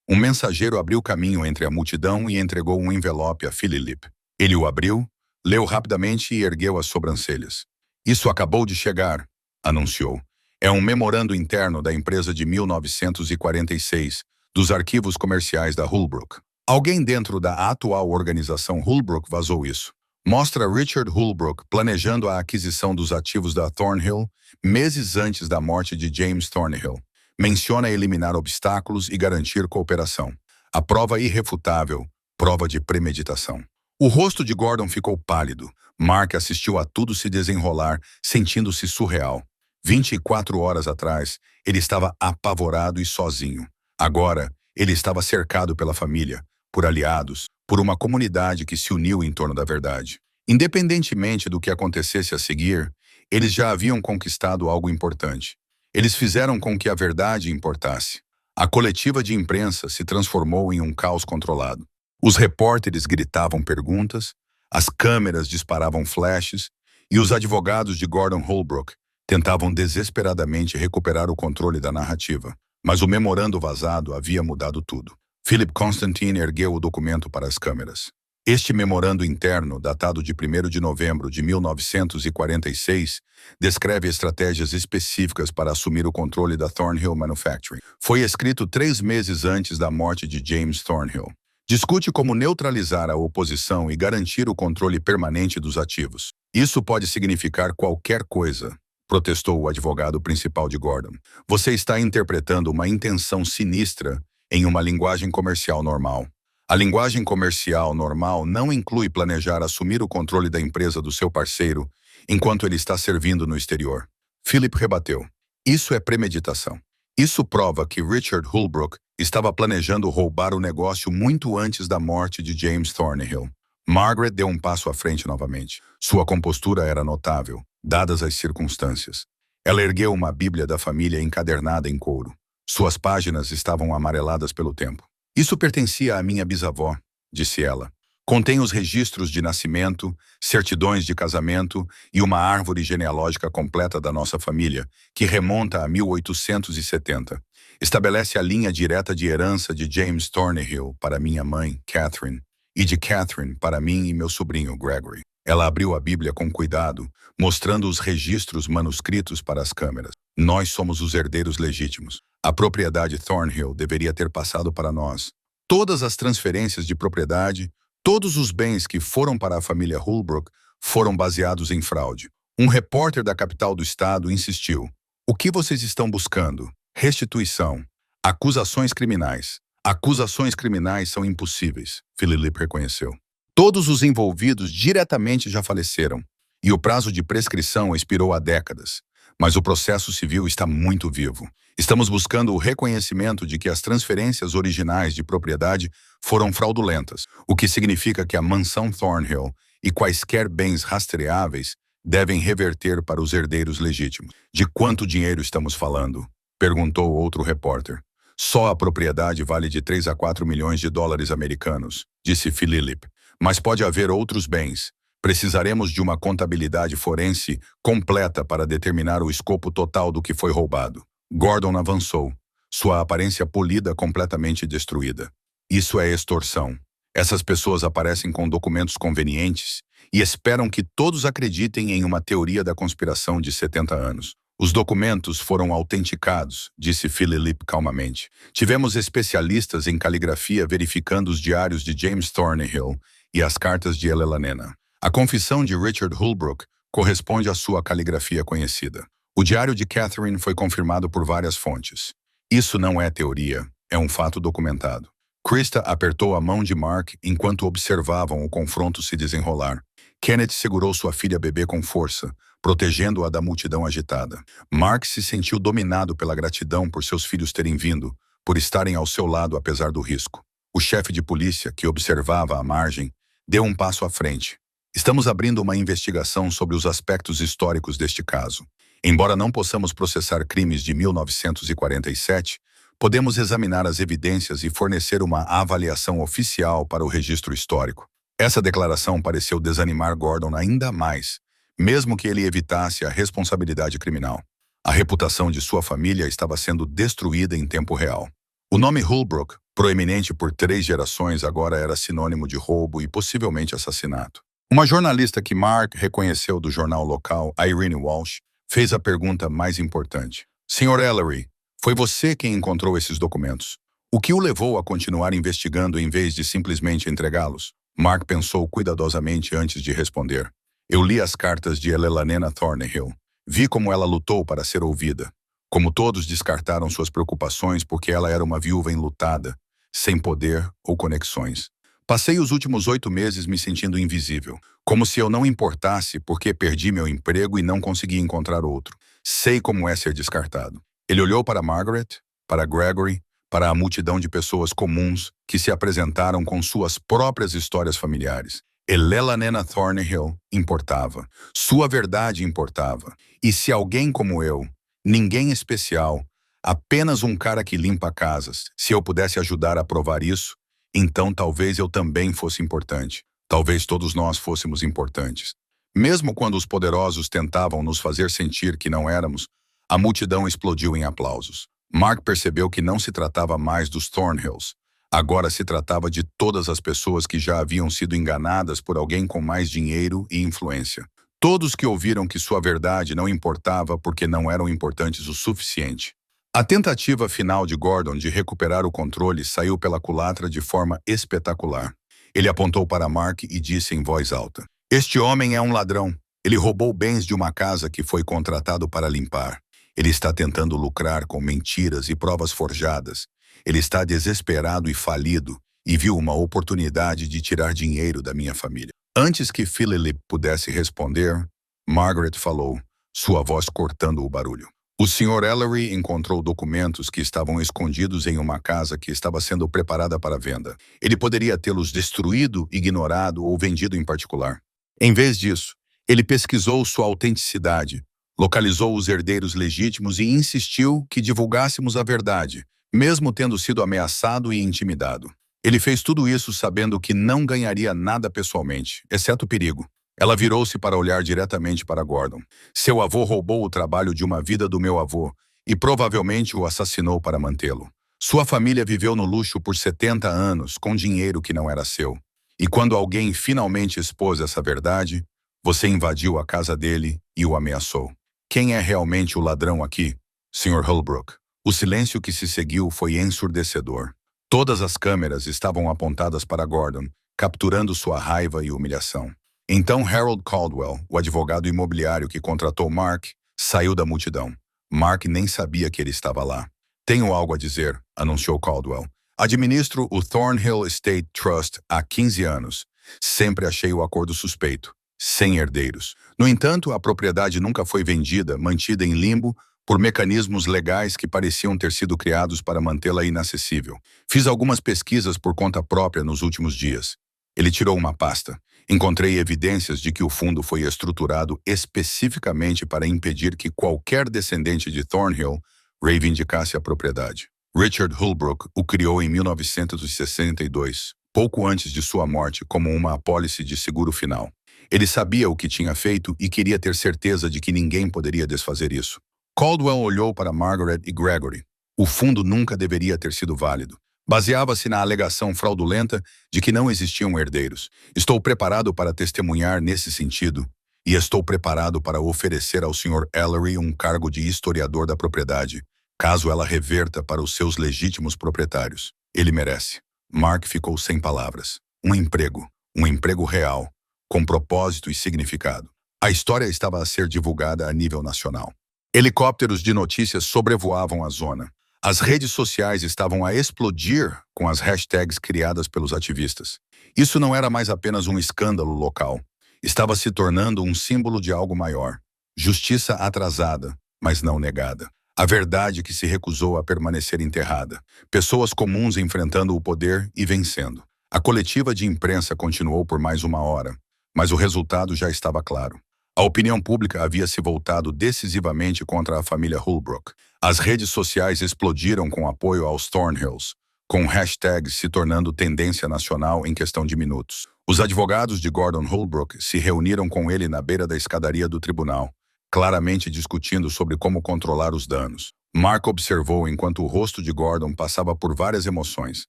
um mensageiro abriu caminho entre a multidão e entregou um envelope a Philip. Ele o abriu, leu rapidamente e ergueu as sobrancelhas. Isso acabou de chegar, anunciou. É um memorando interno da empresa de 1946, dos arquivos comerciais da Holbrook. Alguém dentro da atual organização Holbrook vazou isso. Mostra Richard Holbrook planejando a aquisição dos ativos da Thornhill meses antes da morte de James Thornhill. Menciona eliminar obstáculos e garantir cooperação. A prova irrefutável, prova de premeditação. O rosto de Gordon ficou pálido. Mark assistiu a tudo se desenrolar, sentindo-se surreal. 24 horas atrás, ele estava apavorado e sozinho. Agora, ele estava cercado pela família, por aliados, por uma comunidade que se uniu em torno da verdade. Independentemente do que acontecesse a seguir, eles já haviam conquistado algo importante. Eles fizeram com que a verdade importasse. A coletiva de imprensa se transformou em um caos controlado. Os repórteres gritavam perguntas, as câmeras disparavam flashes e os advogados de Gordon Holbrook tentavam desesperadamente recuperar o controle da narrativa. Mas o memorando vazado havia mudado tudo. Philip Constantine ergueu o documento para as câmeras. Este memorando interno, datado de 1º de novembro de 1946, descreve estratégias específicas para assumir o controle da Thornhill Manufacturing. Foi escrito 3 meses antes da morte de James Thornhill. Discute como neutralizar a oposição e garantir o controle permanente dos ativos. Isso pode significar qualquer coisa, protestou o advogado principal de Gordon. Você está interpretando uma intenção sinistra em uma linguagem comercial normal. A linguagem comercial normal não inclui planejar assumir o controle da empresa do seu parceiro enquanto ele está servindo no exterior. Philip rebateu. Isso é premeditação. Isso prova que Richard Holbrook estava planejando roubar o negócio muito antes da morte de James Thornhill. Margaret deu um passo à frente novamente. Sua compostura era notável, dadas as circunstâncias. Ela ergueu uma Bíblia da família encadernada em couro. Suas páginas estavam amareladas pelo tempo. Isso pertencia à minha bisavó, disse ela. Contém os registros de nascimento, certidões de casamento e uma árvore genealógica completa da nossa família, que remonta a 1870. Estabelece a linha direta de herança de James Thornhill para minha mãe, Catherine, e de Catherine para mim e meu sobrinho, Gregory. Ela abriu a Bíblia com cuidado, mostrando os registros manuscritos para as câmeras. Nós somos os herdeiros legítimos. A propriedade Thornhill deveria ter passado para nós. Todas as transferências de propriedade, todos os bens que foram para a família Holbrook foram baseados em fraude. Um repórter da capital do estado insistiu. O que vocês estão buscando? Restituição. Acusações criminais. Acusações criminais são impossíveis, Philip reconheceu. Todos os envolvidos diretamente já faleceram, e o prazo de prescrição expirou há décadas. Mas o processo civil está muito vivo. Estamos buscando o reconhecimento de que as transferências originais de propriedade foram fraudulentas, o que significa que a mansão Thornhill e quaisquer bens rastreáveis devem reverter para os herdeiros legítimos. De quanto dinheiro estamos falando? Perguntou outro repórter. Só a propriedade vale de 3 a 4 milhões de dólares americanos, disse Philip. Mas pode haver outros bens. Precisaremos de uma contabilidade forense completa para determinar o escopo total do que foi roubado. Gordon avançou, sua aparência polida completamente destruída. Isso é extorsão. Essas pessoas aparecem com documentos convenientes e esperam que todos acreditem em uma teoria da conspiração de 70 anos. Os documentos foram autenticados, disse Philip calmamente. Tivemos especialistas em caligrafia verificando os diários de James Thornhill e as cartas de Elelanena. A confissão de Richard Holbrook corresponde à sua caligrafia conhecida. O diário de Catherine foi confirmado por várias fontes. Isso não é teoria, é um fato documentado. Krista apertou a mão de Mark enquanto observavam o confronto se desenrolar. Kenneth segurou sua filha bebê com força, protegendo-a da multidão agitada. Mark se sentiu dominado pela gratidão por seus filhos terem vindo, por estarem ao seu lado apesar do risco. O chefe de polícia, que observava à margem, deu um passo à frente. Estamos abrindo uma investigação sobre os aspectos históricos deste caso. Embora não possamos processar crimes de 1947, podemos examinar as evidências e fornecer uma avaliação oficial para o registro histórico. Essa declaração pareceu desanimar Gordon ainda mais, mesmo que ele evitasse a responsabilidade criminal. A reputação de sua família estava sendo destruída em tempo real. O nome Holbrook, proeminente por 3 gerações, agora era sinônimo de roubo e possivelmente assassinato. Uma jornalista que Mark reconheceu do jornal local, Irene Walsh, fez a pergunta mais importante. Sr. Ellery, foi você quem encontrou esses documentos. O que o levou a continuar investigando em vez de simplesmente entregá-los? Mark pensou cuidadosamente antes de responder. Eu li as cartas de Elelanena Thornhill. Vi como ela lutou para ser ouvida. Como todos descartaram suas preocupações porque ela era uma viúva enlutada, sem poder ou conexões. Passei os últimos 8 meses me sentindo invisível, como se eu não importasse porque perdi meu emprego e não consegui encontrar outro. Sei como é ser descartado. Ele olhou para Margaret, para Gregory, para a multidão de pessoas comuns que se apresentaram com suas próprias histórias familiares. Elelanena Thornhill importava. Sua verdade importava. E se alguém como eu, ninguém especial, apenas um cara que limpa casas, se eu pudesse ajudar a provar isso, então talvez eu também fosse importante. Talvez todos nós fôssemos importantes. Mesmo quando os poderosos tentavam nos fazer sentir que não éramos, a multidão explodiu em aplausos. Mark percebeu que não se tratava mais dos Thornhills. Agora se tratava de todas as pessoas que já haviam sido enganadas por alguém com mais dinheiro e influência. Todos que ouviram que sua verdade não importava porque não eram importantes o suficiente. A tentativa final de Gordon de recuperar o controle saiu pela culatra de forma espetacular. Ele apontou para Mark e disse em voz alta: "Este homem é um ladrão. Ele roubou bens de uma casa que foi contratado para limpar. Ele está tentando lucrar com mentiras e provas forjadas. Ele está desesperado e falido e viu uma oportunidade de tirar dinheiro da minha família." Antes que Philip pudesse responder, Margaret falou, sua voz cortando o barulho. "O Sr. Ellery encontrou documentos que estavam escondidos em uma casa que estava sendo preparada para venda. Ele poderia tê-los destruído, ignorado ou vendido em particular. Em vez disso, ele pesquisou sua autenticidade, localizou os herdeiros legítimos e insistiu que divulgássemos a verdade, mesmo tendo sido ameaçado e intimidado. Ele fez tudo isso sabendo que não ganharia nada pessoalmente, exceto perigo." Ela virou-se para olhar diretamente para Gordon. "Seu avô roubou o trabalho de uma vida do meu avô e provavelmente o assassinou para mantê-lo. Sua família viveu no luxo por 70 anos com dinheiro que não era seu. E quando alguém finalmente expôs essa verdade, você invadiu a casa dele e o ameaçou. Quem é realmente o ladrão aqui, Sr. Holbrook?" O silêncio que se seguiu foi ensurdecedor. Todas as câmeras estavam apontadas para Gordon, capturando sua raiva e humilhação. Então Harold Caldwell, o advogado imobiliário que contratou Mark, saiu da multidão. Mark nem sabia que ele estava lá. "Tenho algo a dizer", anunciou Caldwell. "Administro o Thornhill Estate Trust há 15 anos. Sempre achei o acordo suspeito, sem herdeiros. No entanto, a propriedade nunca foi vendida, mantida em limbo, por mecanismos legais que pareciam ter sido criados para mantê-la inacessível. Fiz algumas pesquisas por conta própria nos últimos dias." Ele tirou uma pasta. "Encontrei evidências de que o fundo foi estruturado especificamente para impedir que qualquer descendente de Thornhill reivindicasse a propriedade. Richard Holbrook o criou em 1962, pouco antes de sua morte, como uma apólice de seguro final. Ele sabia o que tinha feito e queria ter certeza de que ninguém poderia desfazer isso." Caldwell olhou para Margaret e Gregory. O fundo nunca deveria ter sido válido. Baseava-se na alegação fraudulenta de que não existiam herdeiros. "Estou preparado para testemunhar nesse sentido, e estou preparado para oferecer ao Sr. Ellery um cargo de historiador da propriedade, caso ela reverta para os seus legítimos proprietários. Ele merece." Mark ficou sem palavras. Um emprego real, com propósito e significado. A história estava a ser divulgada a nível nacional. Helicópteros de notícias sobrevoavam a zona. As redes sociais estavam a explodir com as hashtags criadas pelos ativistas. Isso não era mais apenas um escândalo local. Estava se tornando um símbolo de algo maior. Justiça atrasada, mas não negada. A verdade que se recusou a permanecer enterrada. Pessoas comuns enfrentando o poder e vencendo. A coletiva de imprensa continuou por mais uma hora, mas o resultado já estava claro. A opinião pública havia se voltado decisivamente contra a família Holbrook. As redes sociais explodiram com apoio aos Thornhills, com hashtags se tornando tendência nacional em questão de minutos. Os advogados de Gordon Holbrook se reuniram com ele na beira da escadaria do tribunal, claramente discutindo sobre como controlar os danos. Mark observou enquanto o rosto de Gordon passava por várias emoções: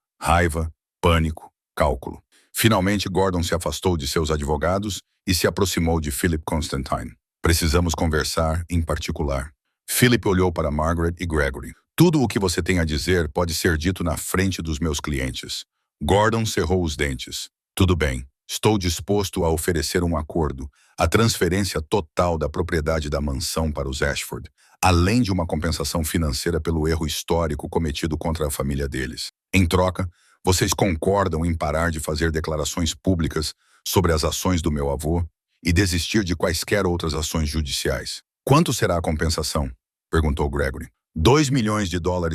raiva, pânico, cálculo. Finalmente, Gordon se afastou de seus advogados e se aproximou de Philip Constantine. "Precisamos conversar em particular." Philip olhou para Margaret e Gregory. "Tudo o que você tem a dizer pode ser dito na frente dos meus clientes." Gordon cerrou os dentes. "Tudo bem. Estou disposto a oferecer um acordo, a transferência total da propriedade da mansão para os Ashford, além de uma compensação financeira pelo erro histórico cometido contra a família deles. Em troca, vocês concordam em parar de fazer declarações públicas sobre as ações do meu avô e desistir de quaisquer outras ações judiciais." "Quanto será a compensação?" perguntou Gregory. $2 milhões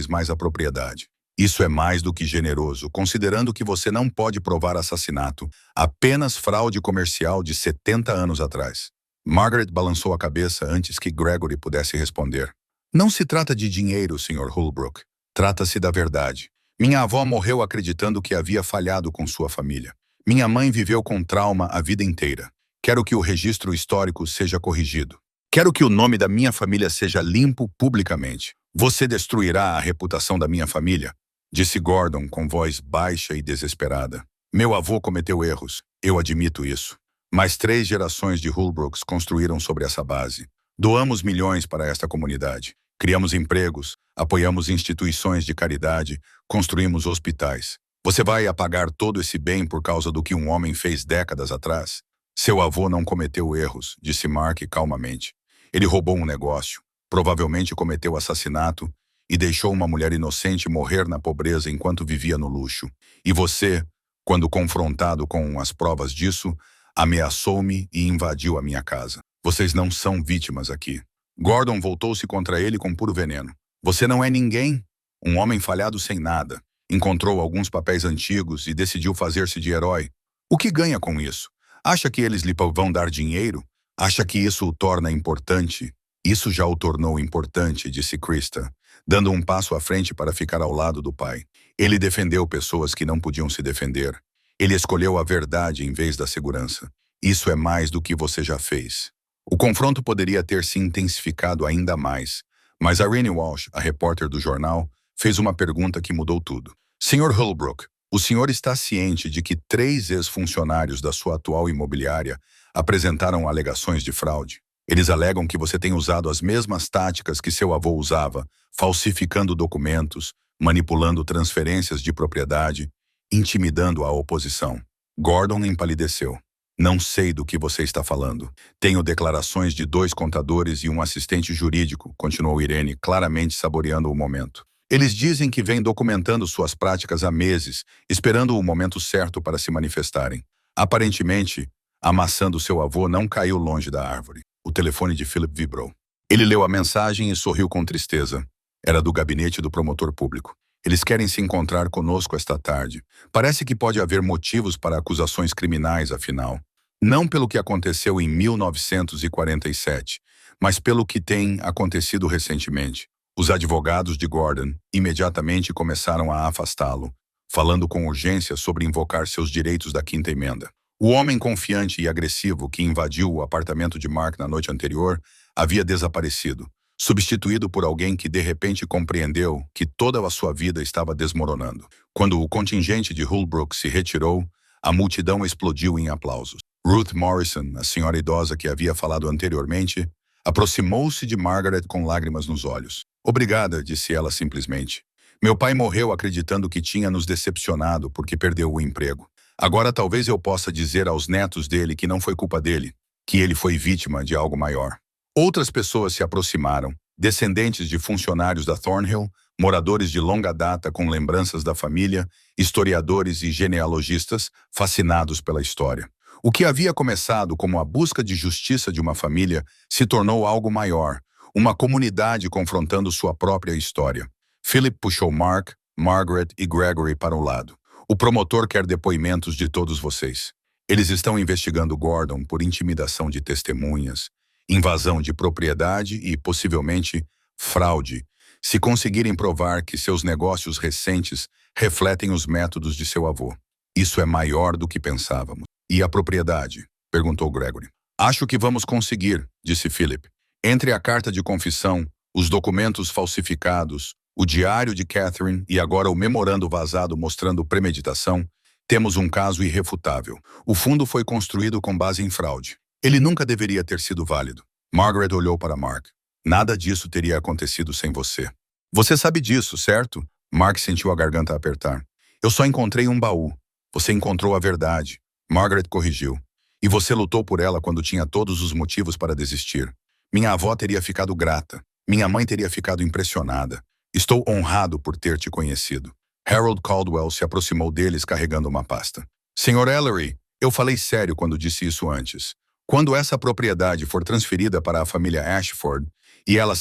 mais a propriedade. Isso é mais do que generoso, considerando que você não pode provar assassinato, apenas fraude comercial de 70 anos atrás. Margaret balançou a cabeça antes que Gregory pudesse responder. "Não se trata de dinheiro, Sr. Holbrook. Trata-se da verdade. Minha avó morreu acreditando que havia falhado com sua família. Minha mãe viveu com trauma a vida inteira. Quero que o registro histórico seja corrigido. Quero que o nome da minha família seja limpo publicamente. Você destruirá a reputação da minha família?" disse Gordon com voz baixa e desesperada. Meu avô cometeu erros, eu admito isso. Mas 3 gerações de Holbrooks construíram sobre essa base. Doamos milhões para esta comunidade. Criamos empregos, apoiamos instituições de caridade, construímos hospitais. Você vai apagar todo esse bem por causa do que um homem fez décadas atrás? Seu avô não cometeu erros, disse Mark calmamente. Ele roubou um negócio, provavelmente cometeu assassinato e deixou uma mulher inocente morrer na pobreza enquanto vivia no luxo. E você, quando confrontado com as provas disso, ameaçou-me e invadiu a minha casa. Vocês não são vítimas aqui. Gordon voltou-se contra ele com puro veneno. Você não é ninguém. Um homem falhado sem nada. Encontrou alguns papéis antigos e decidiu fazer-se de herói. O que ganha com isso? Acha que eles lhe vão dar dinheiro? Acha que isso o torna importante? Isso já o tornou importante, disse Krista, dando um passo à frente para ficar ao lado do pai. Ele defendeu pessoas que não podiam se defender. Ele escolheu a verdade em vez da segurança. Isso é mais do que você já fez. O confronto poderia ter se intensificado ainda mais, mas a Rainey Walsh, a repórter do jornal, fez uma pergunta que mudou tudo. Sr. Holbrook, o senhor está ciente de que 3 ex-funcionários da sua atual imobiliária apresentaram alegações de fraude? Eles alegam que você tem usado as mesmas táticas que seu avô usava, falsificando documentos, manipulando transferências de propriedade, intimidando a oposição. Gordon empalideceu. Não sei do que você está falando. Tenho declarações de 2 contadores e um assistente jurídico, continuou Irene, claramente saboreando o momento. Eles dizem que vêm documentando suas práticas há meses, esperando o momento certo para se manifestarem. Aparentemente, a maçã do seu avô não caiu longe da árvore. O telefone de Philip vibrou. Ele leu a mensagem e sorriu com tristeza. Era do gabinete do promotor público. Eles querem se encontrar conosco esta tarde. Parece que pode haver motivos para acusações criminais, afinal. Não pelo que aconteceu em 1947, mas pelo que tem acontecido recentemente. Os advogados de Gordon imediatamente começaram a afastá-lo, falando com urgência sobre invocar seus direitos da Quinta Emenda. O homem confiante e agressivo que invadiu o apartamento de Mark na noite anterior havia desaparecido, substituído por alguém que de repente compreendeu que toda a sua vida estava desmoronando. Quando o contingente de Holbrook se retirou, a multidão explodiu em aplausos. Ruth Morrison, a senhora idosa que havia falado anteriormente, aproximou-se de Margaret com lágrimas nos olhos. Obrigada, disse ela simplesmente. Meu pai morreu acreditando que tinha nos decepcionado porque perdeu o emprego. Agora talvez eu possa dizer aos netos dele que não foi culpa dele, que ele foi vítima de algo maior. Outras pessoas se aproximaram, descendentes de funcionários da Thornhill, moradores de longa data com lembranças da família, historiadores e genealogistas fascinados pela história. O que havia começado como a busca de justiça de uma família se tornou algo maior, uma comunidade confrontando sua própria história. Philip puxou Mark, Margaret e Gregory para o lado. O promotor quer depoimentos de todos vocês. Eles estão investigando Gordon por intimidação de testemunhas, invasão de propriedade e, possivelmente, fraude, se conseguirem provar que seus negócios recentes refletem os métodos de seu avô. Isso é maior do que pensávamos. E a propriedade? Perguntou Gregory. Acho que vamos conseguir, disse Philip. Entre a carta de confissão, os documentos falsificados, o diário de Catherine e agora o memorando vazado mostrando premeditação, temos um caso irrefutável. O fundo foi construído com base em fraude. Ele nunca deveria ter sido válido. Margaret olhou para Mark. Nada disso teria acontecido sem você. Você sabe disso, certo? Mark sentiu a garganta apertar. Eu só encontrei um baú. Você encontrou a verdade. Margaret corrigiu. E você lutou por ela quando tinha todos os motivos para desistir. Minha avó teria ficado grata. Minha mãe teria ficado impressionada. Estou honrado por ter te conhecido. Harold Caldwell se aproximou deles carregando uma pasta. Sr. Ellery, eu falei sério quando disse isso antes. Quando essa propriedade for transferida para a família Ashford, e ela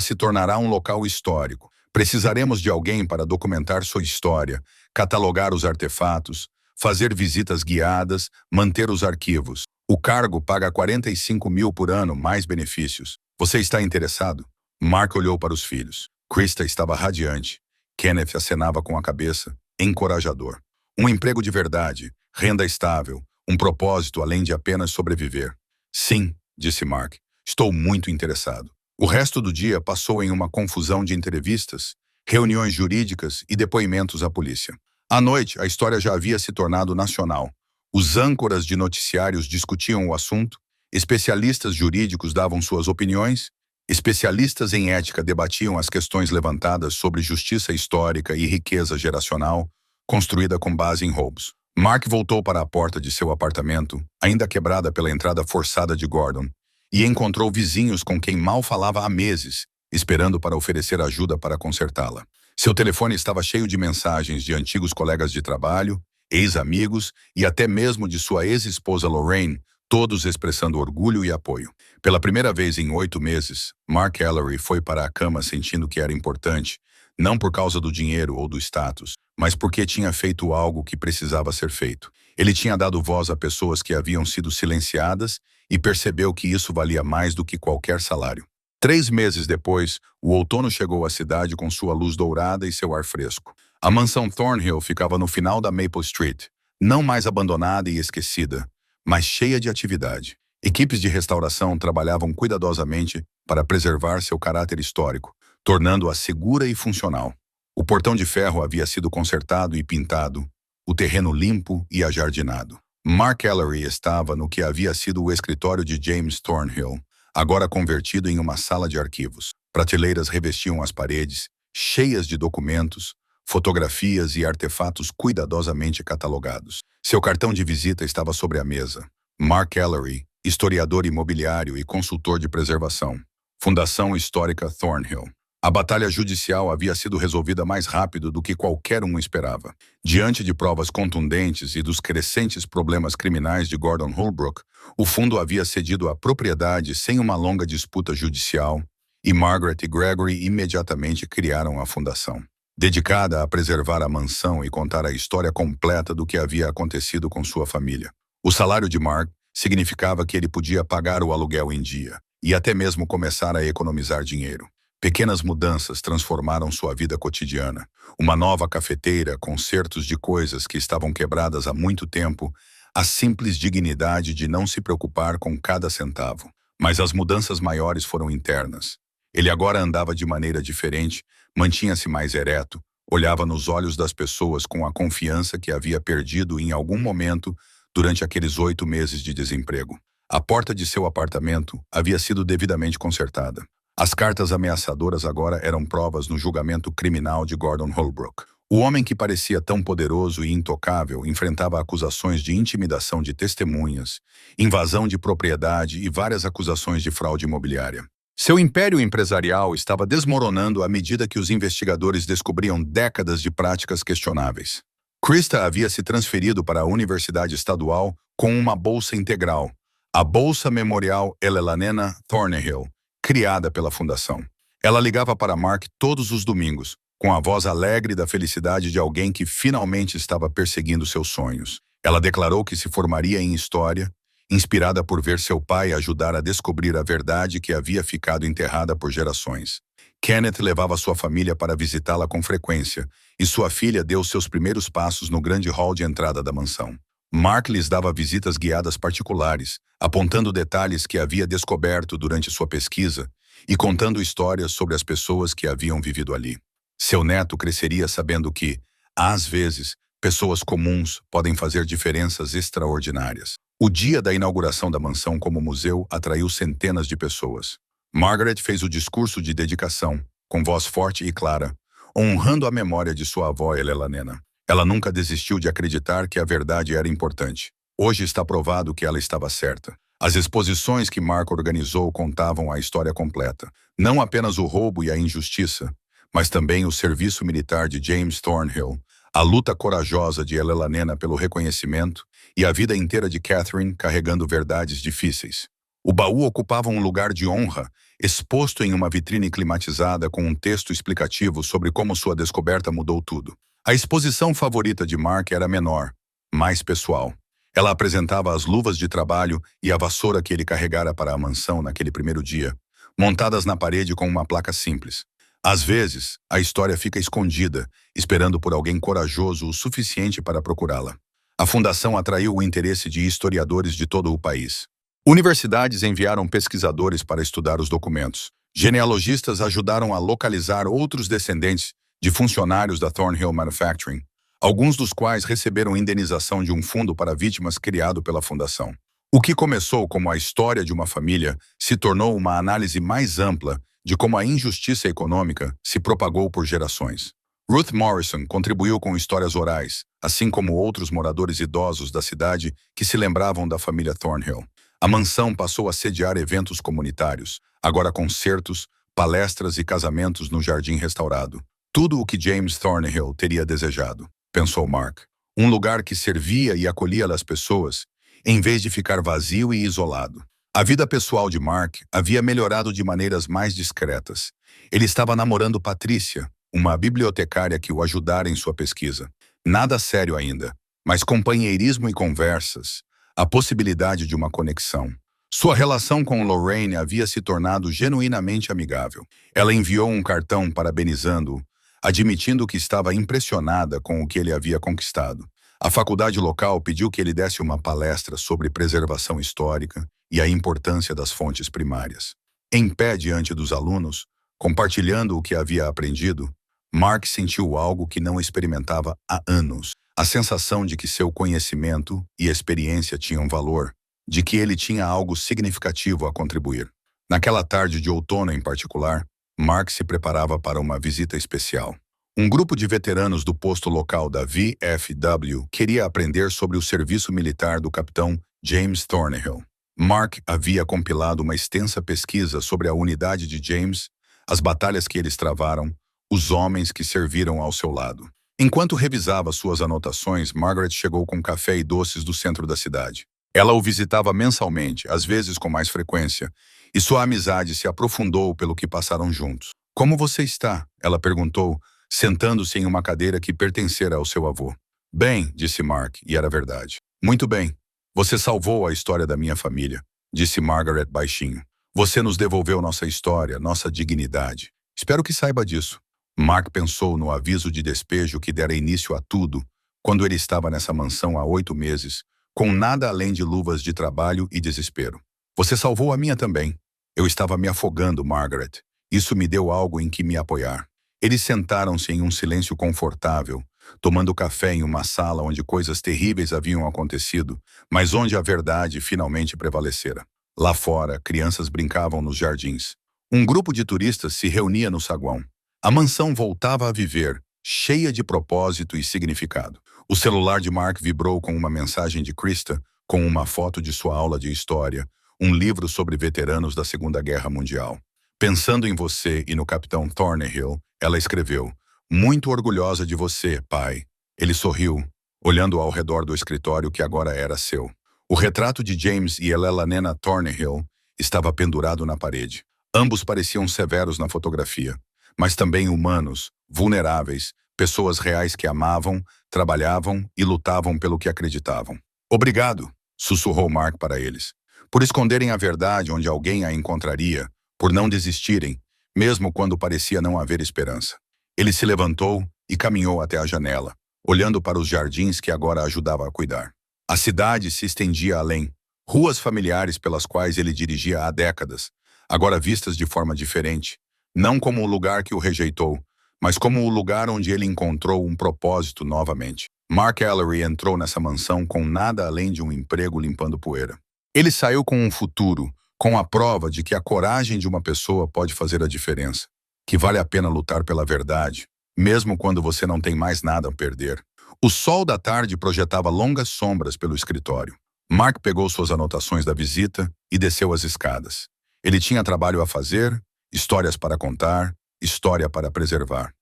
se tornará um local histórico. Precisaremos de alguém para documentar sua história, catalogar os artefatos, fazer visitas guiadas, manter os arquivos. O cargo paga 45 mil por ano, mais benefícios. Você está interessado? Mark olhou para os filhos. Krista estava radiante. Kenneth acenava com a cabeça, encorajador. Um emprego de verdade, renda estável, um propósito além de apenas sobreviver. Sim, disse Mark. Estou muito interessado. O resto do dia passou em uma confusão de entrevistas, reuniões jurídicas e depoimentos à polícia. À noite, a história já havia se tornado nacional. Os âncoras de noticiários discutiam o assunto, especialistas jurídicos davam suas opiniões, especialistas em ética debatiam as questões levantadas sobre justiça histórica e riqueza geracional, construída com base em roubos. Mark voltou para a porta de seu apartamento, ainda quebrada pela entrada forçada de Gordon, e encontrou vizinhos com quem mal falava há meses, esperando para oferecer ajuda para consertá-la. Seu telefone estava cheio de mensagens de antigos colegas de trabalho, ex-amigos e até mesmo de sua ex-esposa Lorraine, todos expressando orgulho e apoio. Pela primeira vez em 8 meses, Mark Ellery foi para a cama sentindo que era importante, não por causa do dinheiro ou do status, mas porque tinha feito algo que precisava ser feito. Ele tinha dado voz a pessoas que haviam sido silenciadas e percebeu que isso valia mais do que qualquer salário. 3 meses depois, o outono chegou à cidade com sua luz dourada e seu ar fresco. A mansão Thornhill ficava no final da Maple Street, não mais abandonada e esquecida, mas cheia de atividade. Equipes de restauração trabalhavam cuidadosamente para preservar seu caráter histórico, tornando-a segura e funcional. O portão de ferro havia sido consertado e pintado, o terreno limpo e ajardinado. Mark Ellery estava no que havia sido o escritório de James Thornhill, agora convertido em uma sala de arquivos. Prateleiras revestiam as paredes, cheias de documentos, fotografias e artefatos cuidadosamente catalogados. Seu cartão de visita estava sobre a mesa. Mark Ellery, historiador imobiliário e consultor de preservação. Fundação Histórica Thornhill. A batalha judicial havia sido resolvida mais rápido do que qualquer um esperava. Diante de provas contundentes e dos crescentes problemas criminais de Gordon Holbrook, o fundo havia cedido a propriedade sem uma longa disputa judicial, e Margaret e Gregory imediatamente criaram a fundação, dedicada a preservar a mansão e contar a história completa do que havia acontecido com sua família. O salário de Mark significava que ele podia pagar o aluguel em dia e até mesmo começar a economizar dinheiro. Pequenas mudanças transformaram sua vida cotidiana. Uma nova cafeteira, consertos de coisas que estavam quebradas há muito tempo, a simples dignidade de não se preocupar com cada centavo. Mas as mudanças maiores foram internas. Ele agora andava de maneira diferente, mantinha-se mais ereto, olhava nos olhos das pessoas com a confiança que havia perdido em algum momento durante aqueles 8 meses de desemprego. A porta de seu apartamento havia sido devidamente consertada. As cartas ameaçadoras agora eram provas no julgamento criminal de Gordon Holbrook. O homem que parecia tão poderoso e intocável enfrentava acusações de intimidação de testemunhas, invasão de propriedade e várias acusações de fraude imobiliária. Seu império empresarial estava desmoronando à medida que os investigadores descobriam décadas de práticas questionáveis. Krista havia se transferido para a Universidade Estadual com uma bolsa integral, a Bolsa Memorial Ellelanena Thornhill, criada pela fundação. Ela ligava para Mark todos os domingos, com a voz alegre da felicidade de alguém que finalmente estava perseguindo seus sonhos. Ela declarou que se formaria em História, inspirada por ver seu pai ajudar a descobrir a verdade que havia ficado enterrada por gerações. Kenneth levava sua família para visitá-la com frequência, e sua filha deu seus primeiros passos no grande hall de entrada da mansão. Mark lhes dava visitas guiadas particulares, apontando detalhes que havia descoberto durante sua pesquisa e contando histórias sobre as pessoas que haviam vivido ali. Seu neto cresceria sabendo que, às vezes, pessoas comuns podem fazer diferenças extraordinárias. O dia da inauguração da mansão como museu atraiu centenas de pessoas. Margaret fez o discurso de dedicação, com voz forte e clara, honrando a memória de sua avó Ellelanena. Ela nunca desistiu de acreditar que a verdade era importante. Hoje está provado que ela estava certa. As exposições que Mark organizou contavam a história completa. Não apenas o roubo e a injustiça, mas também o serviço militar de James Thornhill, a luta corajosa de Ellelanena pelo reconhecimento e a vida inteira de Catherine carregando verdades difíceis. O baú ocupava um lugar de honra, exposto em uma vitrine climatizada com um texto explicativo sobre como sua descoberta mudou tudo. A exposição favorita de Mark era menor, mais pessoal. Ela apresentava as luvas de trabalho e a vassoura que ele carregara para a mansão naquele primeiro dia, montadas na parede com uma placa simples. Às vezes, a história fica escondida, esperando por alguém corajoso o suficiente para procurá-la. A fundação atraiu o interesse de historiadores de todo o país. Universidades enviaram pesquisadores para estudar os documentos. Genealogistas ajudaram a localizar outros descendentes de funcionários da Thornhill Manufacturing, alguns dos quais receberam indenização de um fundo para vítimas criado pela fundação. O que começou como a história de uma família se tornou uma análise mais ampla de como a injustiça econômica se propagou por gerações. Ruth Morrison contribuiu com histórias orais, assim como outros moradores idosos da cidade que se lembravam da família Thornhill. A mansão passou a sediar eventos comunitários, agora concertos, palestras e casamentos no jardim restaurado. Tudo o que James Thornhill teria desejado, pensou Mark. Um lugar que servia e acolhia as pessoas, em vez de ficar vazio e isolado. A vida pessoal de Mark havia melhorado de maneiras mais discretas. Ele estava namorando Patrícia, uma bibliotecária que o ajudara em sua pesquisa. Nada sério ainda, mas companheirismo e conversas, a possibilidade de uma conexão. Sua relação com Lorraine havia se tornado genuinamente amigável. Ela enviou um cartão parabenizando-o, admitindo que estava impressionada com o que ele havia conquistado. A faculdade local pediu que ele desse uma palestra sobre preservação histórica e a importância das fontes primárias. Em pé diante dos alunos, compartilhando o que havia aprendido, Mark sentiu algo que não experimentava há anos. A sensação de que seu conhecimento e experiência tinham valor, de que ele tinha algo significativo a contribuir. Naquela tarde de outono em particular, Mark se preparava para uma visita especial. Um grupo de veteranos do posto local da VFW queria aprender sobre o serviço militar do capitão James Thornhill. Mark havia compilado uma extensa pesquisa sobre a unidade de James, as batalhas que eles travaram, os homens que serviram ao seu lado. Enquanto revisava suas anotações, Margaret chegou com café e doces do centro da cidade. Ela o visitava mensalmente, às vezes com mais frequência, e sua amizade se aprofundou pelo que passaram juntos. "Como você está?" ela perguntou, sentando-se em uma cadeira que pertencera ao seu avô. "Bem", disse Mark, e era verdade. "Muito bem. Você salvou a história da minha família", disse Margaret baixinho. "Você nos devolveu nossa história, nossa dignidade. Espero que saiba disso." Mark pensou no aviso de despejo que dera início a tudo, quando ele estava nessa mansão há 8 meses, com nada além de luvas de trabalho e desespero. "Você salvou a minha também. Eu estava me afogando, Margaret. Isso me deu algo em que me apoiar." Eles sentaram-se em um silêncio confortável, tomando café em uma sala onde coisas terríveis haviam acontecido, mas onde a verdade finalmente prevalecera. Lá fora, crianças brincavam nos jardins. Um grupo de turistas se reunia no saguão. A mansão voltava a viver, cheia de propósito e significado. O celular de Mark vibrou com uma mensagem de Krista, com uma foto de sua aula de história, um livro sobre veteranos da Segunda Guerra Mundial. "Pensando em você e no capitão Thornhill", ela escreveu, "Muito orgulhosa de você, pai." Ele sorriu, olhando ao redor do escritório que agora era seu. O retrato de James e Helena Thornhill estava pendurado na parede. Ambos pareciam severos na fotografia, mas também humanos, vulneráveis, pessoas reais que amavam, trabalhavam e lutavam pelo que acreditavam. "Obrigado", sussurrou Mark para eles, "por esconderem a verdade onde alguém a encontraria, por não desistirem, mesmo quando parecia não haver esperança." Ele se levantou e caminhou até a janela, olhando para os jardins que agora ajudava a cuidar. A cidade se estendia além, ruas familiares pelas quais ele dirigia há décadas, agora vistas de forma diferente, não como o lugar que o rejeitou, mas como o lugar onde ele encontrou um propósito novamente. Mark Ellery entrou nessa mansão com nada além de um emprego limpando poeira. Ele saiu com um futuro, com a prova de que a coragem de uma pessoa pode fazer a diferença, que vale a pena lutar pela verdade, mesmo quando você não tem mais nada a perder. O sol da tarde projetava longas sombras pelo escritório. Mark pegou suas anotações da visita e desceu as escadas. Ele tinha trabalho a fazer, histórias para contar, história para preservar.